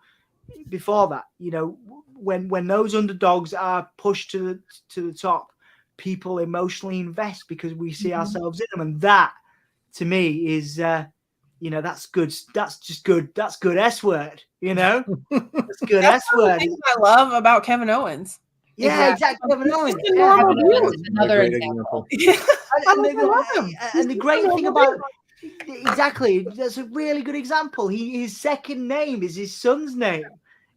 before that, you know, when those underdogs are pushed to the top, people emotionally invest because we see ourselves in them. And that, to me, is, you know, that's good. That's just good. That's good S word, you know? That's good S word.
Things I love about Kevin Owens.
Yeah, exactly. Kevin Owens.
Kevin Owens is another example.
And the great thing about, exactly, that's a really good example. His second name is his son's name.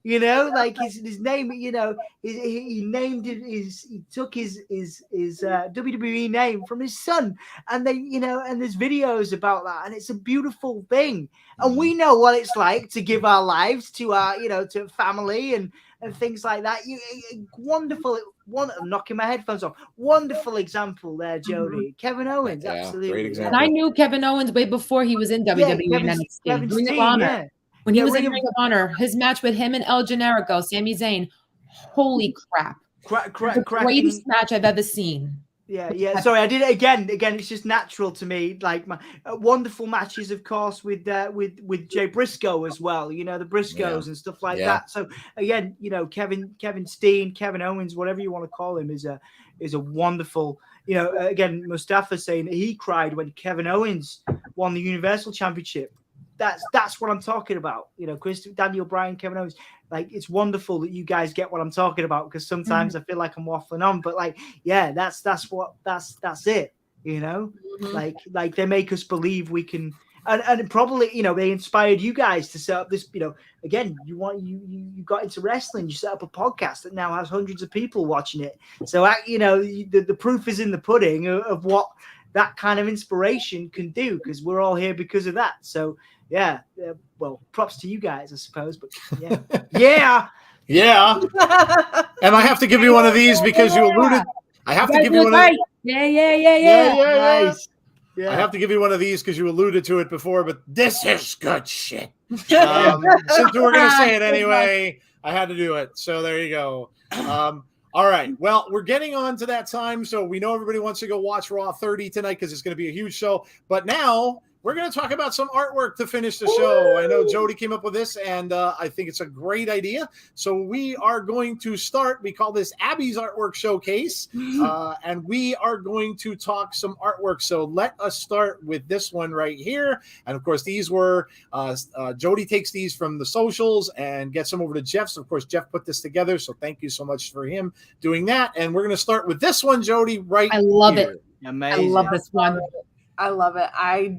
You know, like his name, you know, he named it, he took his WWE name from his son, and they, you know, and there's videos about that, and it's a beautiful thing. And we know what it's like to give our lives to our, you know, to family and things like that. Wonderful. I'm knocking my headphones off. Wonderful example there, Jodie. Kevin Owens, absolutely.
Great example.
And I knew Kevin Owens way before he was in WWE and NXT. Ring of Honor. When he was in Ring of Honor, his match with him and El Generico, Sami Zayn, holy crap. The greatest match I've ever seen.
Yeah. Sorry, I did it again. It's just natural to me. Like my wonderful matches, of course, with Jay Briscoe as well. You know, the Briscoes and stuff like that. So again, you know, Kevin Steen, Kevin Owens, whatever you want to call him, is a wonderful. You know, again, Mustafa saying that he cried when Kevin Owens won the Universal Championship. That's what I'm talking about. You know, Daniel Bryan, Kevin Owens. Like, it's wonderful that you guys get what I'm talking about, because sometimes I feel like I'm waffling on, but like, yeah, that's it. You know, like they make us believe we can, and probably, you know, they inspired you guys to set up this. You know, again, you got into wrestling, you set up a podcast that now has hundreds of people watching it. So you know, the proof is in the pudding of what that kind of inspiration can do, because we're all here because of that. So. Yeah, well, props to you guys, I suppose. But yeah. And
I have to give you one of these because you alluded. I have to give you one of these.
Yeah.
Nice. Yeah. I have to give you one of these because you alluded to it before. But this is good shit. Since we were going to say it anyway, I had to do it. So there you go. All right. Well, we're getting on to that time. So we know everybody wants to go watch Raw 30 tonight because it's going to be a huge show. But now we're going to talk about some artwork to finish the show. I know Jodie came up with this, and I think it's a great idea. So we are going to start. We call this Abby's Artwork Showcase, and we are going to talk some artwork. So let us start with this one right here. And of course, these were Jodie takes these from the socials and gets them over to Jeff. So of course, Jeff put this together. So thank you so much for him doing that. And we're going to start with this one, Jodie. Right,
I love
here.
it.
Amazing.
I love this one.
I love it. I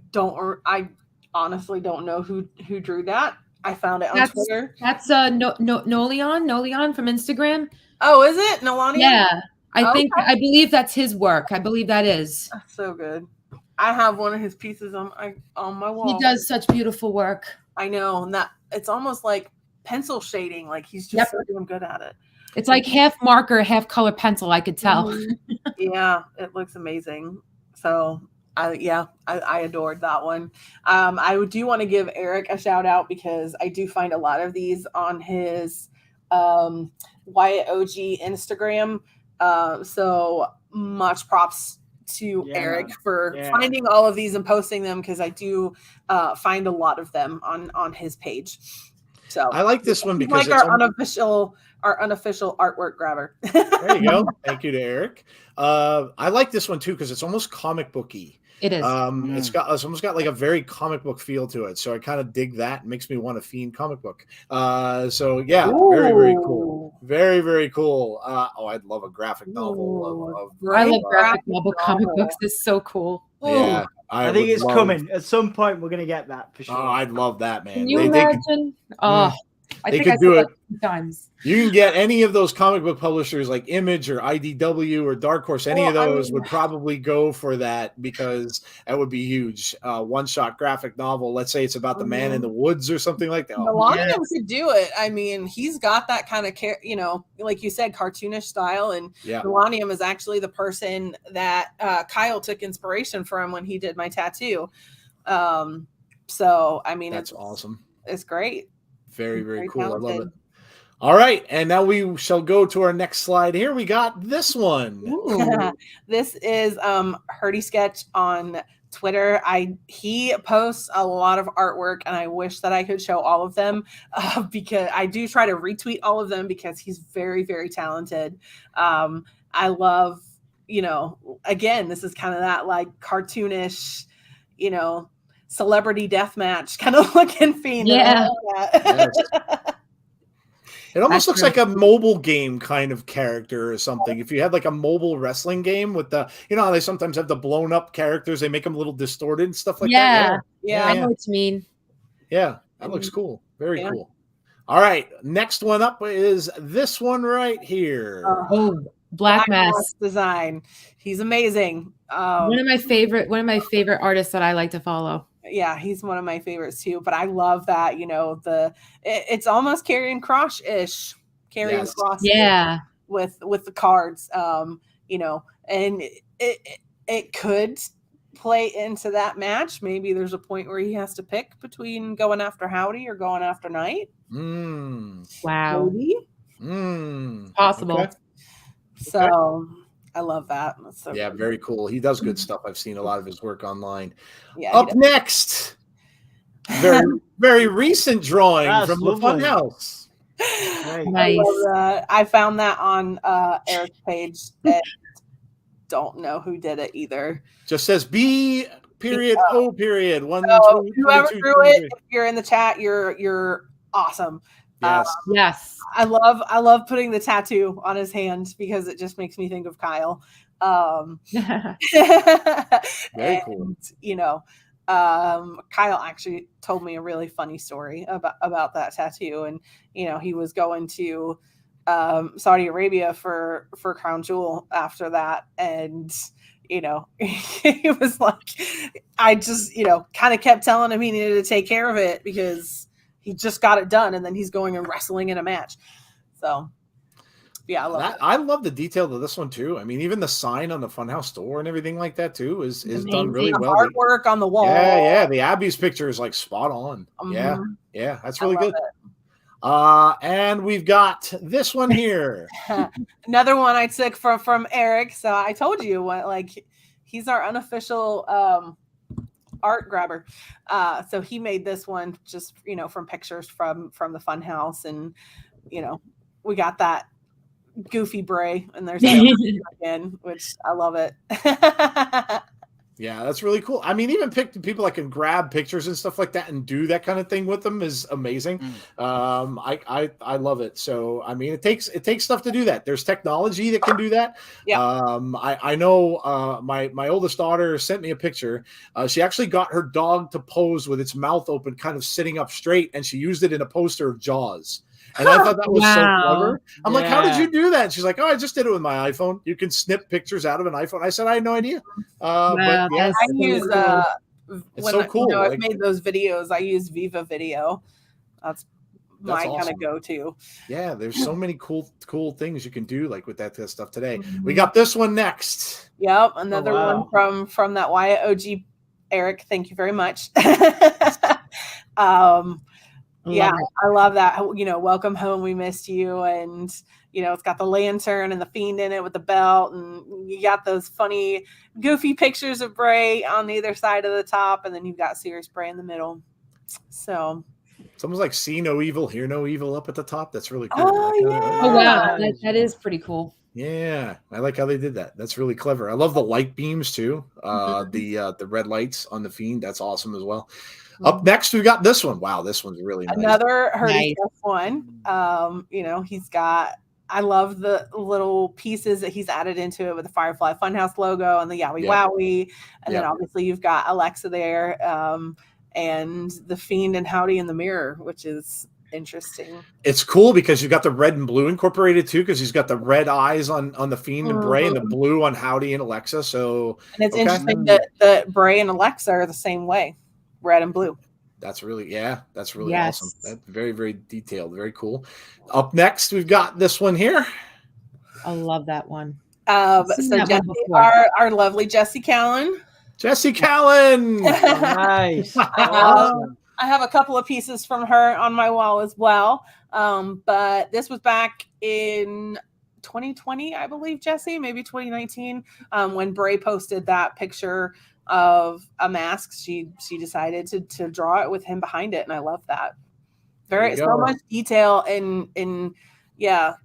honestly don't know who drew that. I found it on Twitter.
That's Nolion from Instagram.
Oh, is it Nolani?
Yeah, I believe that's his work. I believe that is.
That's so good. I have one of his pieces on my wall.
He does such beautiful work.
I know, and that it's almost like pencil shading. Like he's just so damn good at it.
It's like half marker, half color pencil. I could tell.
Yeah, it looks amazing. So I adored that one. I do want to give Eric a shout out because I do find a lot of these on his Wyatt OG Instagram. So much props to Eric for finding all of these and posting them because I do find a lot of them on his page. So
I like this one because
like our unofficial artwork grabber.
There you go. Thank you to Eric. I like this one too because it's almost comic booky.
It is.
It's almost got like a very comic book feel to it. So I kind of dig that. It makes me want to fiend comic book. So yeah, very, very cool. Very, very cool. I'd love a graphic novel.
I love graphic novel comic books. This is so cool.
Yeah.
I think it's coming. At some point, we're going to get that for sure.
Oh, I'd love that, man.
Can you imagine? I think I
could do
said
it.
that 2 times.
You can get any of those comic book publishers like Image or IDW or Dark Horse. Any of those would probably go for that because that would be huge. One-shot graphic novel. Let's say it's about the man in the woods or something like that.
Melania could do it. I mean, he's got that kind of, like you said, cartoonish style. And Melania is actually the person that Kyle took inspiration from when he did my tattoo. So, I mean,
that's awesome.
It's great.
Very, very cool. Talented. I love it. All right. And now we shall go to our next slide here. We got this one.
This is Herdy Sketch on Twitter. He posts a lot of artwork and I wish that I could show all of them because I do try to retweet all of them because he's very, very talented. I love, again, this is kind of that like cartoonish, celebrity deathmatch kind of looking fiend.
Yeah.
Yes. It almost looks like a mobile game kind of character or something. If you had like a mobile wrestling game with the, how they sometimes have the blown up characters, they make them a little distorted and stuff like that.
Yeah. I know what you mean.
Yeah. That looks cool. Very cool. All right. Next one up is this one right here.
Black Mask
design. He's amazing.
One of my favorite artists that I like to follow.
Yeah, he's one of my favorites too. But I love that, it's almost carrying cross-ish, cross.
Yeah,
with the cards, and it could play into that match. Maybe there's a point where he has to pick between going after Howdy or going after Knight.
Wow.
Maybe.
Possible.
Okay.
So I love that. That's so
good. Very cool. He does good stuff. I've seen a lot of his work online.
Yeah,
up next, very, very recent drawing from the Fun House.
Nice.
I found that on Eric's page. And don't know who did it either.
Just says B period O period.
Whoever drew it, if you're in the chat, you're awesome.
Yes.
Yes.
I love putting the tattoo on his hand because it just makes me think of Kyle.
Very cool.
Kyle actually told me a really funny story about that tattoo, and he was going to Saudi Arabia for Crown Jewel after that, and he was like, I just kind of kept telling him he needed to take care of it because he just got it done, and then he's going and wrestling in a match. So, yeah, I love that.
I love the detail of this one too. I mean, even the sign on the Funhouse store and everything like that too is done really well.
Artwork on the wall.
Yeah. The Abby's picture is like spot on. Yeah, that's really good. And we've got this one here.
Another one I took from Eric. So I told you he's our unofficial art grabber. So he made this one just, from pictures from the fun house. And, we got that goofy Bray, and there's that again, which I love it.
Yeah, that's really cool. I mean, even people that can grab pictures and stuff like that and do that kind of thing with them is amazing. I love it. So, I mean, it takes stuff to do that. There's technology that can do that.
Yeah.
I know my oldest daughter sent me a picture. She actually got her dog to pose with its mouth open, kind of sitting up straight, and she used it in a poster of Jaws. And I thought that was so clever. I'm like, how did you do that? And she's like, oh, I just did it with my iPhone. You can snip pictures out of an iPhone. I said, I had no idea. But yeah,
I use
it's so cool.
I've made those videos. I use Viva Video. That's my
awesome.
kind of go-to.
Yeah, there's so many cool things you can do like with that stuff today. We got this one next.
Yep, another one from that Wyatt OG. Eric, thank you very much. Yeah, I love that. Welcome home. We missed you. And, it's got the lantern and the Fiend in it with the belt. And you got those funny, goofy pictures of Bray on either side of the top. And then you've got Serious Bray in the middle. So
it's almost like see no evil, hear no evil up at the top. That's really cool.
Oh, wow. That is pretty cool.
Yeah, I like how they did that. That's really clever. I love the light beams too. The red lights on the Fiend. That's awesome as well. Up next, we got this one. Wow, this one's really nice.
Another Hurdy one. He's got, I love the little pieces that he's added into it with the Firefly Funhouse logo and the Yowie Wowie. And then obviously you've got Alexa there and the Fiend and Howdy in the mirror, which is interesting.
It's cool because you've got the red and blue incorporated too, because he's got the red eyes on the Fiend and Bray and the blue on Howdy and Alexa. So,
and it's interesting that Bray and Alexa are the same way. Red and blue.
That's really awesome. That's very, very detailed. Very cool. Up next, we've got this one here.
I love that one.
So Jesse, our lovely Jesse Callan.
Jesse Callan.
Nice.
I have a couple of pieces from her on my wall as well. But this was back in 2020, I believe, Jesse, maybe 2019, when Bray posted that picture of a mask. She decided to draw it with him behind it, and I love that. So much detail in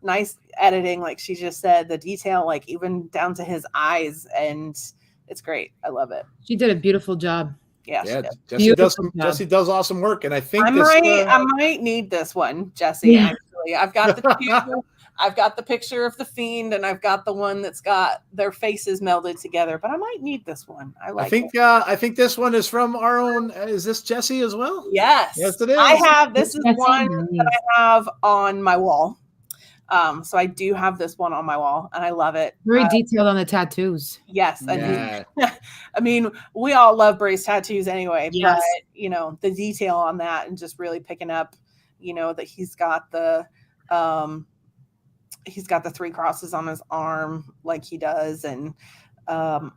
nice editing, like she just said, the detail, like even down to his eyes, and it's great. I love it.
She did a beautiful job.
Yeah,
Jesse does awesome work, and I think
I might need this one, Jesse. Actually, I've got the I've got the picture of the Fiend, and I've got the one that's got their faces melded together. But I might need this one. I
think this one is from our own. Is this Jesse as well?
Yes,
it is.
I have. This is one that I have on my wall. So I do have this one on my wall, and I love it.
Very detailed on the tattoos.
Yes, I mean, we all love Bray's tattoos anyway.
Yes.
But the detail on that, and just really picking up, that he's got the three crosses on his arm like he does, and I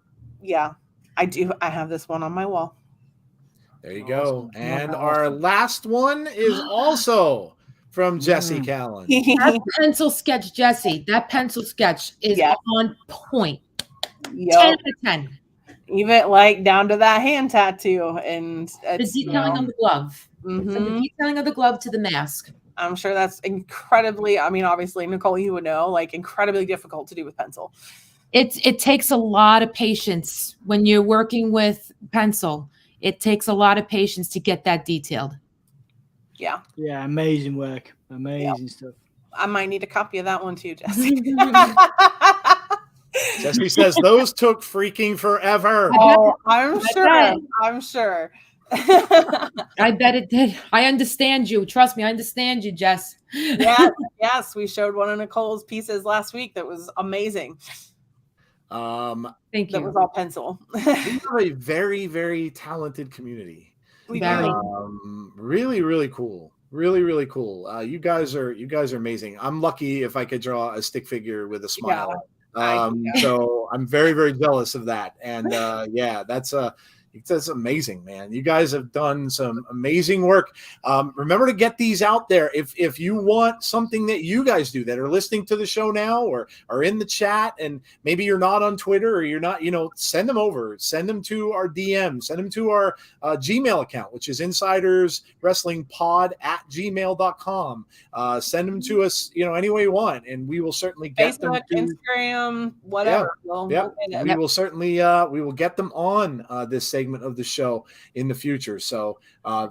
have this one on my wall.
There you go. And our last one is also from Jesse Callan.
That pencil sketch, Jesse. That pencil sketch is on point. 10 out of 10.
Even like down to that hand tattoo, and
the detailing on the glove. Mm-hmm. The detailing of the glove to the mask.
I'm sure that's incredibly. I mean, obviously, Nicole, you would know, like incredibly difficult to do with pencil.
It takes a lot of patience when you're working with pencil. It takes a lot of patience to get that detailed.
Yeah.
Yeah, amazing work. Amazing stuff.
I might need a copy of that one too, Jesse.
Jesse says those took freaking forever.
Oh, I'm sure.
I bet it did. I understand you. Trust me, I understand you, Jess.
Yes. We showed one of Nicole's pieces last week that was amazing.
Thank you.
That was all pencil.
We have a very, very talented community. Really, really cool. Really, really cool. You guys are amazing. I'm lucky if I could draw a stick figure with a smile. So I'm very, very jealous of that. And that's It's amazing, man. You guys have done some amazing work. Remember to get these out there. If you want something that you guys do that are listening to the show now or are in the chat, and maybe you're not on Twitter or you're not, send them over. Send them to our DM. Send them to our Gmail account, which is insiderswrestlingpod@gmail.com. Send them to us, any way you want, and we will certainly get
Facebook,
them to
Instagram, whatever.
We will certainly we will get them on this segment of the show in the future. So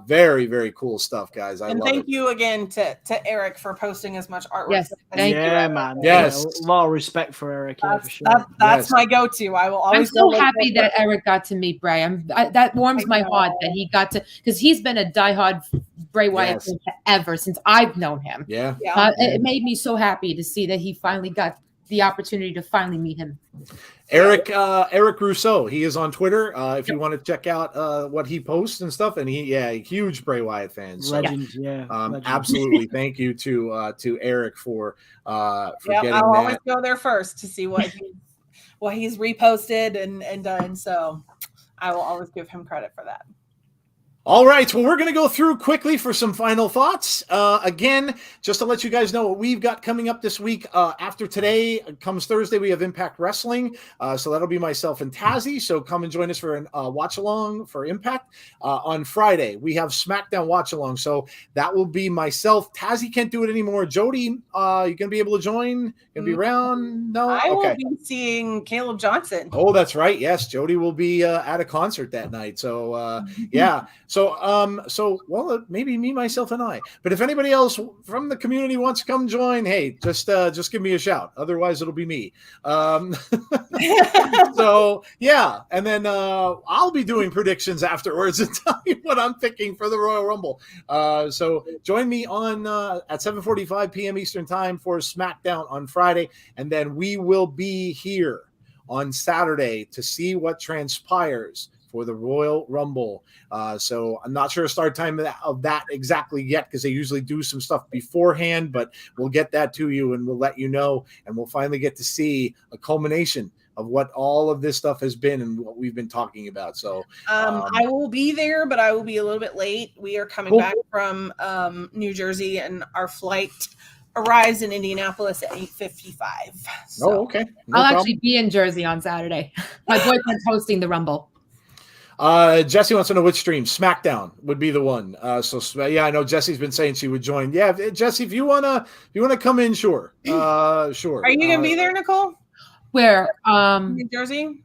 very, very cool stuff, guys. I love
thank
it.
you again to Eric for posting as much artwork.
Yes, thank
you, man. Yes, a lot of respect for Eric. Yeah, for sure.
That's my go-to. I will always.
I'm so happy that Eric got to meet Bray. That warms my heart that he got to, because he's been a diehard Bray Wyatt fan forever since I've known him.
Yeah.
It made me so happy to see that he finally got the opportunity to finally meet him.
Eric Rousseau, he is on Twitter. If you want to check out what he posts and stuff, and a huge Bray Wyatt fan. So,
legend, legend.
Absolutely. Thank you to Eric for getting
I'll
that.
always go there first to see what he's reposted and done. So I will always give him credit for that.
All right, well, we're going to go through quickly for some final thoughts. Again, just to let you guys know what we've got coming up this week. After today comes Thursday, we have Impact Wrestling. So that'll be myself and Tazzy. So come and join us for a watch-along for Impact. On Friday, we have SmackDown watch-along. So that will be myself. Tazzy can't do it anymore. Jodie, you going to be able to join? Going to be around? No?
I will be seeing Caleb Johnson.
Oh, that's right. Yes, Jodie will be at a concert that night. So, yeah. So, maybe me, myself, and I. But if anybody else from the community wants to come join, hey, just give me a shout. Otherwise, it'll be me. So, yeah. And then I'll be doing predictions afterwards and tell you what I'm picking for the Royal Rumble. So join me on at 7:45 p.m. Eastern Time for SmackDown on Friday, and then we will be here on Saturday to see what transpires for the Royal Rumble. So I'm not sure a start time of that exactly yet, because they usually do some stuff beforehand, but we'll get that to you and we'll let you know, and we'll finally get to see a culmination of what all of this stuff has been and what we've been talking about. So
I will be there, but I will be a little bit late. We are coming back from New Jersey, and our flight arrives in Indianapolis at 8:55. So.
Okay.
I'll actually be in Jersey on Saturday. My boyfriend's hosting the Rumble.
Jesse wants to know which stream. SmackDown would be the one. So I know Jesse's been saying she would join. Yeah, Jesse, if you wanna come in, sure. Sure.
Are you gonna be there, Nicole?
Where?
New Jersey?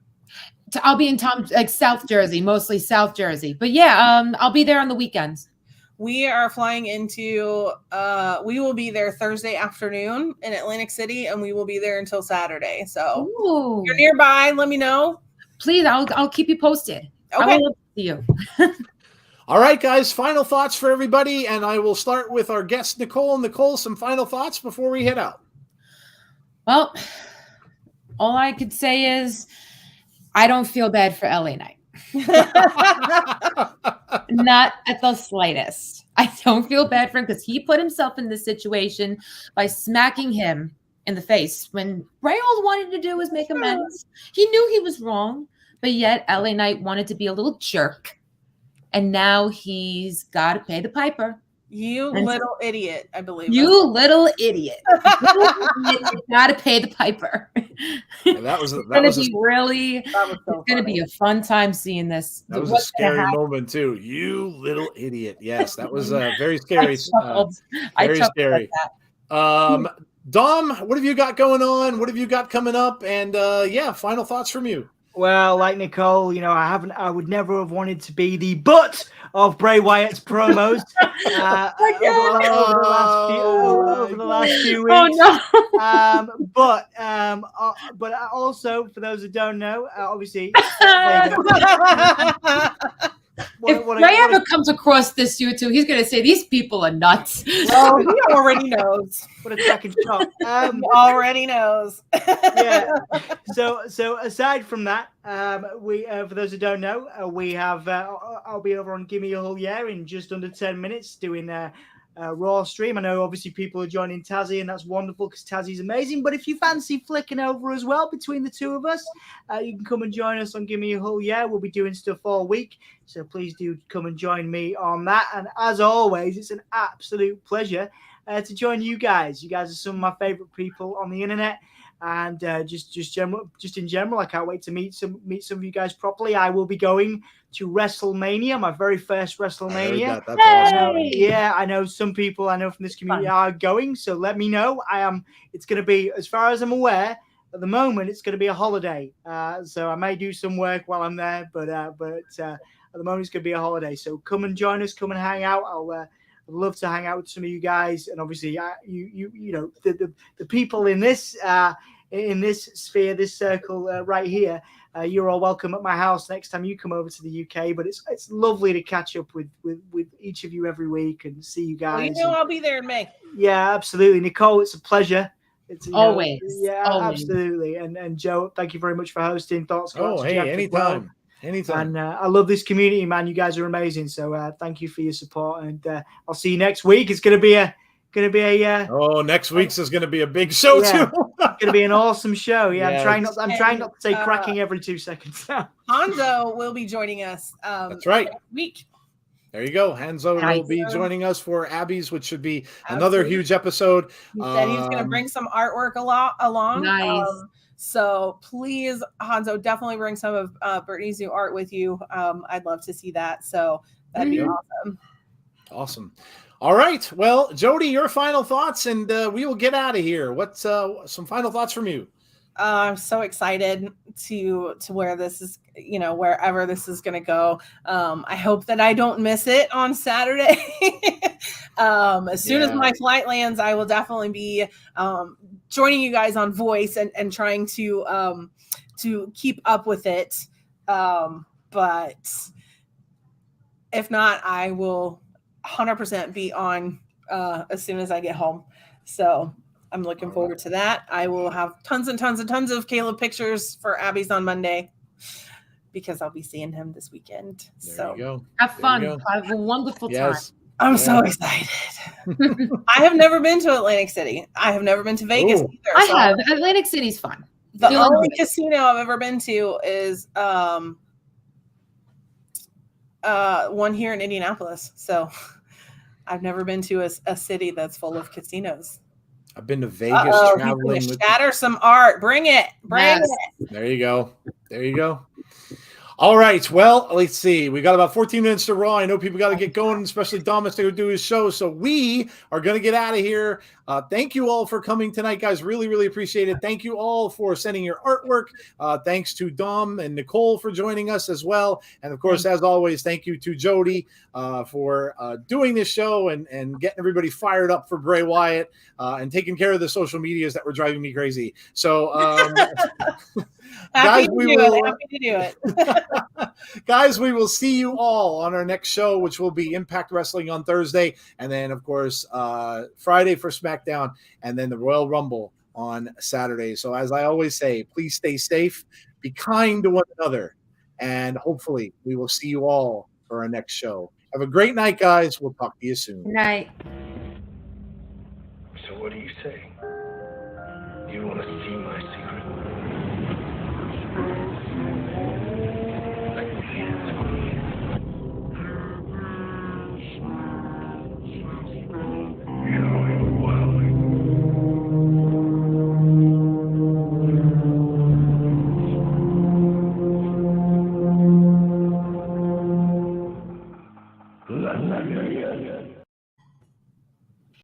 I'll be in South Jersey, mostly South Jersey. But yeah, I'll be there on the weekends.
We are flying into we will be there Thursday afternoon in Atlantic City, and we will be there until Saturday. So if you're nearby, let me know.
Please, I'll keep you posted.
Okay.
I will love to see you.
All right, guys, final thoughts for everybody, and I will start with our guest, Nicole. Nicole, some final thoughts before we head out.
Well, all I could say is I don't feel bad for LA Knight. Not at the slightest. I don't feel bad for him, because he put himself in this situation by smacking him in the face when Bray all wanted to do was make amends. He knew he was wrong, but yet LA Knight wanted to be a little jerk, and now he's got to pay the piper.
You little idiot, I believe.
You little idiot. You got to pay the piper.
Yeah, that was
going to be a fun time seeing this.
That was a scary moment too. You little idiot. Yes, that was very scary. Very scary. Dom, what have you got going on? What have you got coming up? And final thoughts from you.
Well, like Nicole, I would never have wanted to be the butt of Bray Wyatt's promos over the last few weeks.
Oh no!
But also, for those that don't know, obviously,
if Bray ever comes across this YouTube, he's going to say these people are nuts.
Well, he already knows.
What a second shot!
He already knows.
Yeah. So aside from that, we for those who don't know, we have I'll be over on Gimme a Whole Yeah in just under 10 minutes doing Raw stream. I know obviously people are joining Tazzy, and that's wonderful because Tazzy's amazing. But if you fancy flicking over as well between the two of us, you can come and join us on Give Me a Hull. Yeah, we'll be doing stuff all week. So please do come and join me on that. And as always, it's an absolute pleasure to join you guys. You guys are some of my favorite people on the internet. And just in general, I can't wait to meet some of you guys properly. I will be going to WrestleMania, my very first WrestleMania.
That's awesome.
Yeah, I know some people I know from this community are going, so let me know. It's going to be, as far as I'm aware, at the moment, it's going to be a holiday. So I may do some work while I'm there, but at the moment, it's going to be a holiday. So come and join us, come and hang out. I'd love to hang out with some of you guys, and obviously, you know, the people in this sphere, this circle right here. You're all welcome at my house next time you come over to the UK. But it's lovely to catch up with each of you every week and see you guys.
Well, I'll be there in May. Yeah,
absolutely, Nicole. It's a pleasure. It's
always.
Always. Absolutely. And Joe, thank you very much for hosting. Thoughts.
Anytime. Anytime.
And I love this community, man. You guys are amazing. So thank you for your support. And I'll see you next week. It's going to be a
next week's is going to be a big show too.
It's going to be an awesome show. Yeah, I'm trying not to say cracking every 2 seconds.
Hanzo will be joining us.
That's right.
Next week.
There you go. Hanzo will be joining us for Abby's, which should be another huge episode.
He said he's going to bring some artwork along.
Nice.
So please, Hanzo, definitely bring some of Brittany's new art with you. I'd love to see that. So that'd be awesome.
Awesome. All right. Well, Jodie, your final thoughts, and we will get out of here. What's some final thoughts from you?
I'm so excited to where this is, wherever this is going to go. I hope that I don't miss it on Saturday. As soon as my flight lands, I will definitely be joining you guys on Voice and trying to keep up with it. But if not, I will 100% be on as soon as I get home. So I'm looking forward to that. I will have tons and tons and tons of Caleb pictures for Abby's on Monday because I'll be seeing him this weekend.
There you go.
Have fun. Have a wonderful time.
I'm so excited. I have never been to Atlantic City. I have never been to Vegas either.
I have. Atlantic City's fun.
The only casino I've ever been to is one here in Indianapolis. So I've never been to a city that's full of casinos.
I've been to Vegas traveling.
Shatter some art. Bring it. Bring it.
There you go. There you go. All right. Well, let's see. We got about 14 minutes to Raw. I know people got to get going, especially Thomas to go do his show. So we are going to get out of here. Thank you all for coming tonight, guys. Really, really appreciate it. Thank you all for sending your artwork. Thanks to Dom and Nicole for joining us as well. And of course, as always, thank you to Jodie for doing this show and getting everybody fired up for Bray Wyatt and taking care of the social medias that were driving me crazy. So,
happy to do it.
Guys, we will see you all on our next show, which will be Impact Wrestling on Thursday. And then, of course, Friday for SmackDown, and then the Royal Rumble on Saturday. So as I always say, please stay safe, be kind to one another, and hopefully we will see you all for our next show. Have a great night, guys. We'll talk to you soon.
Good night.
So what do you say? You want to see my secret?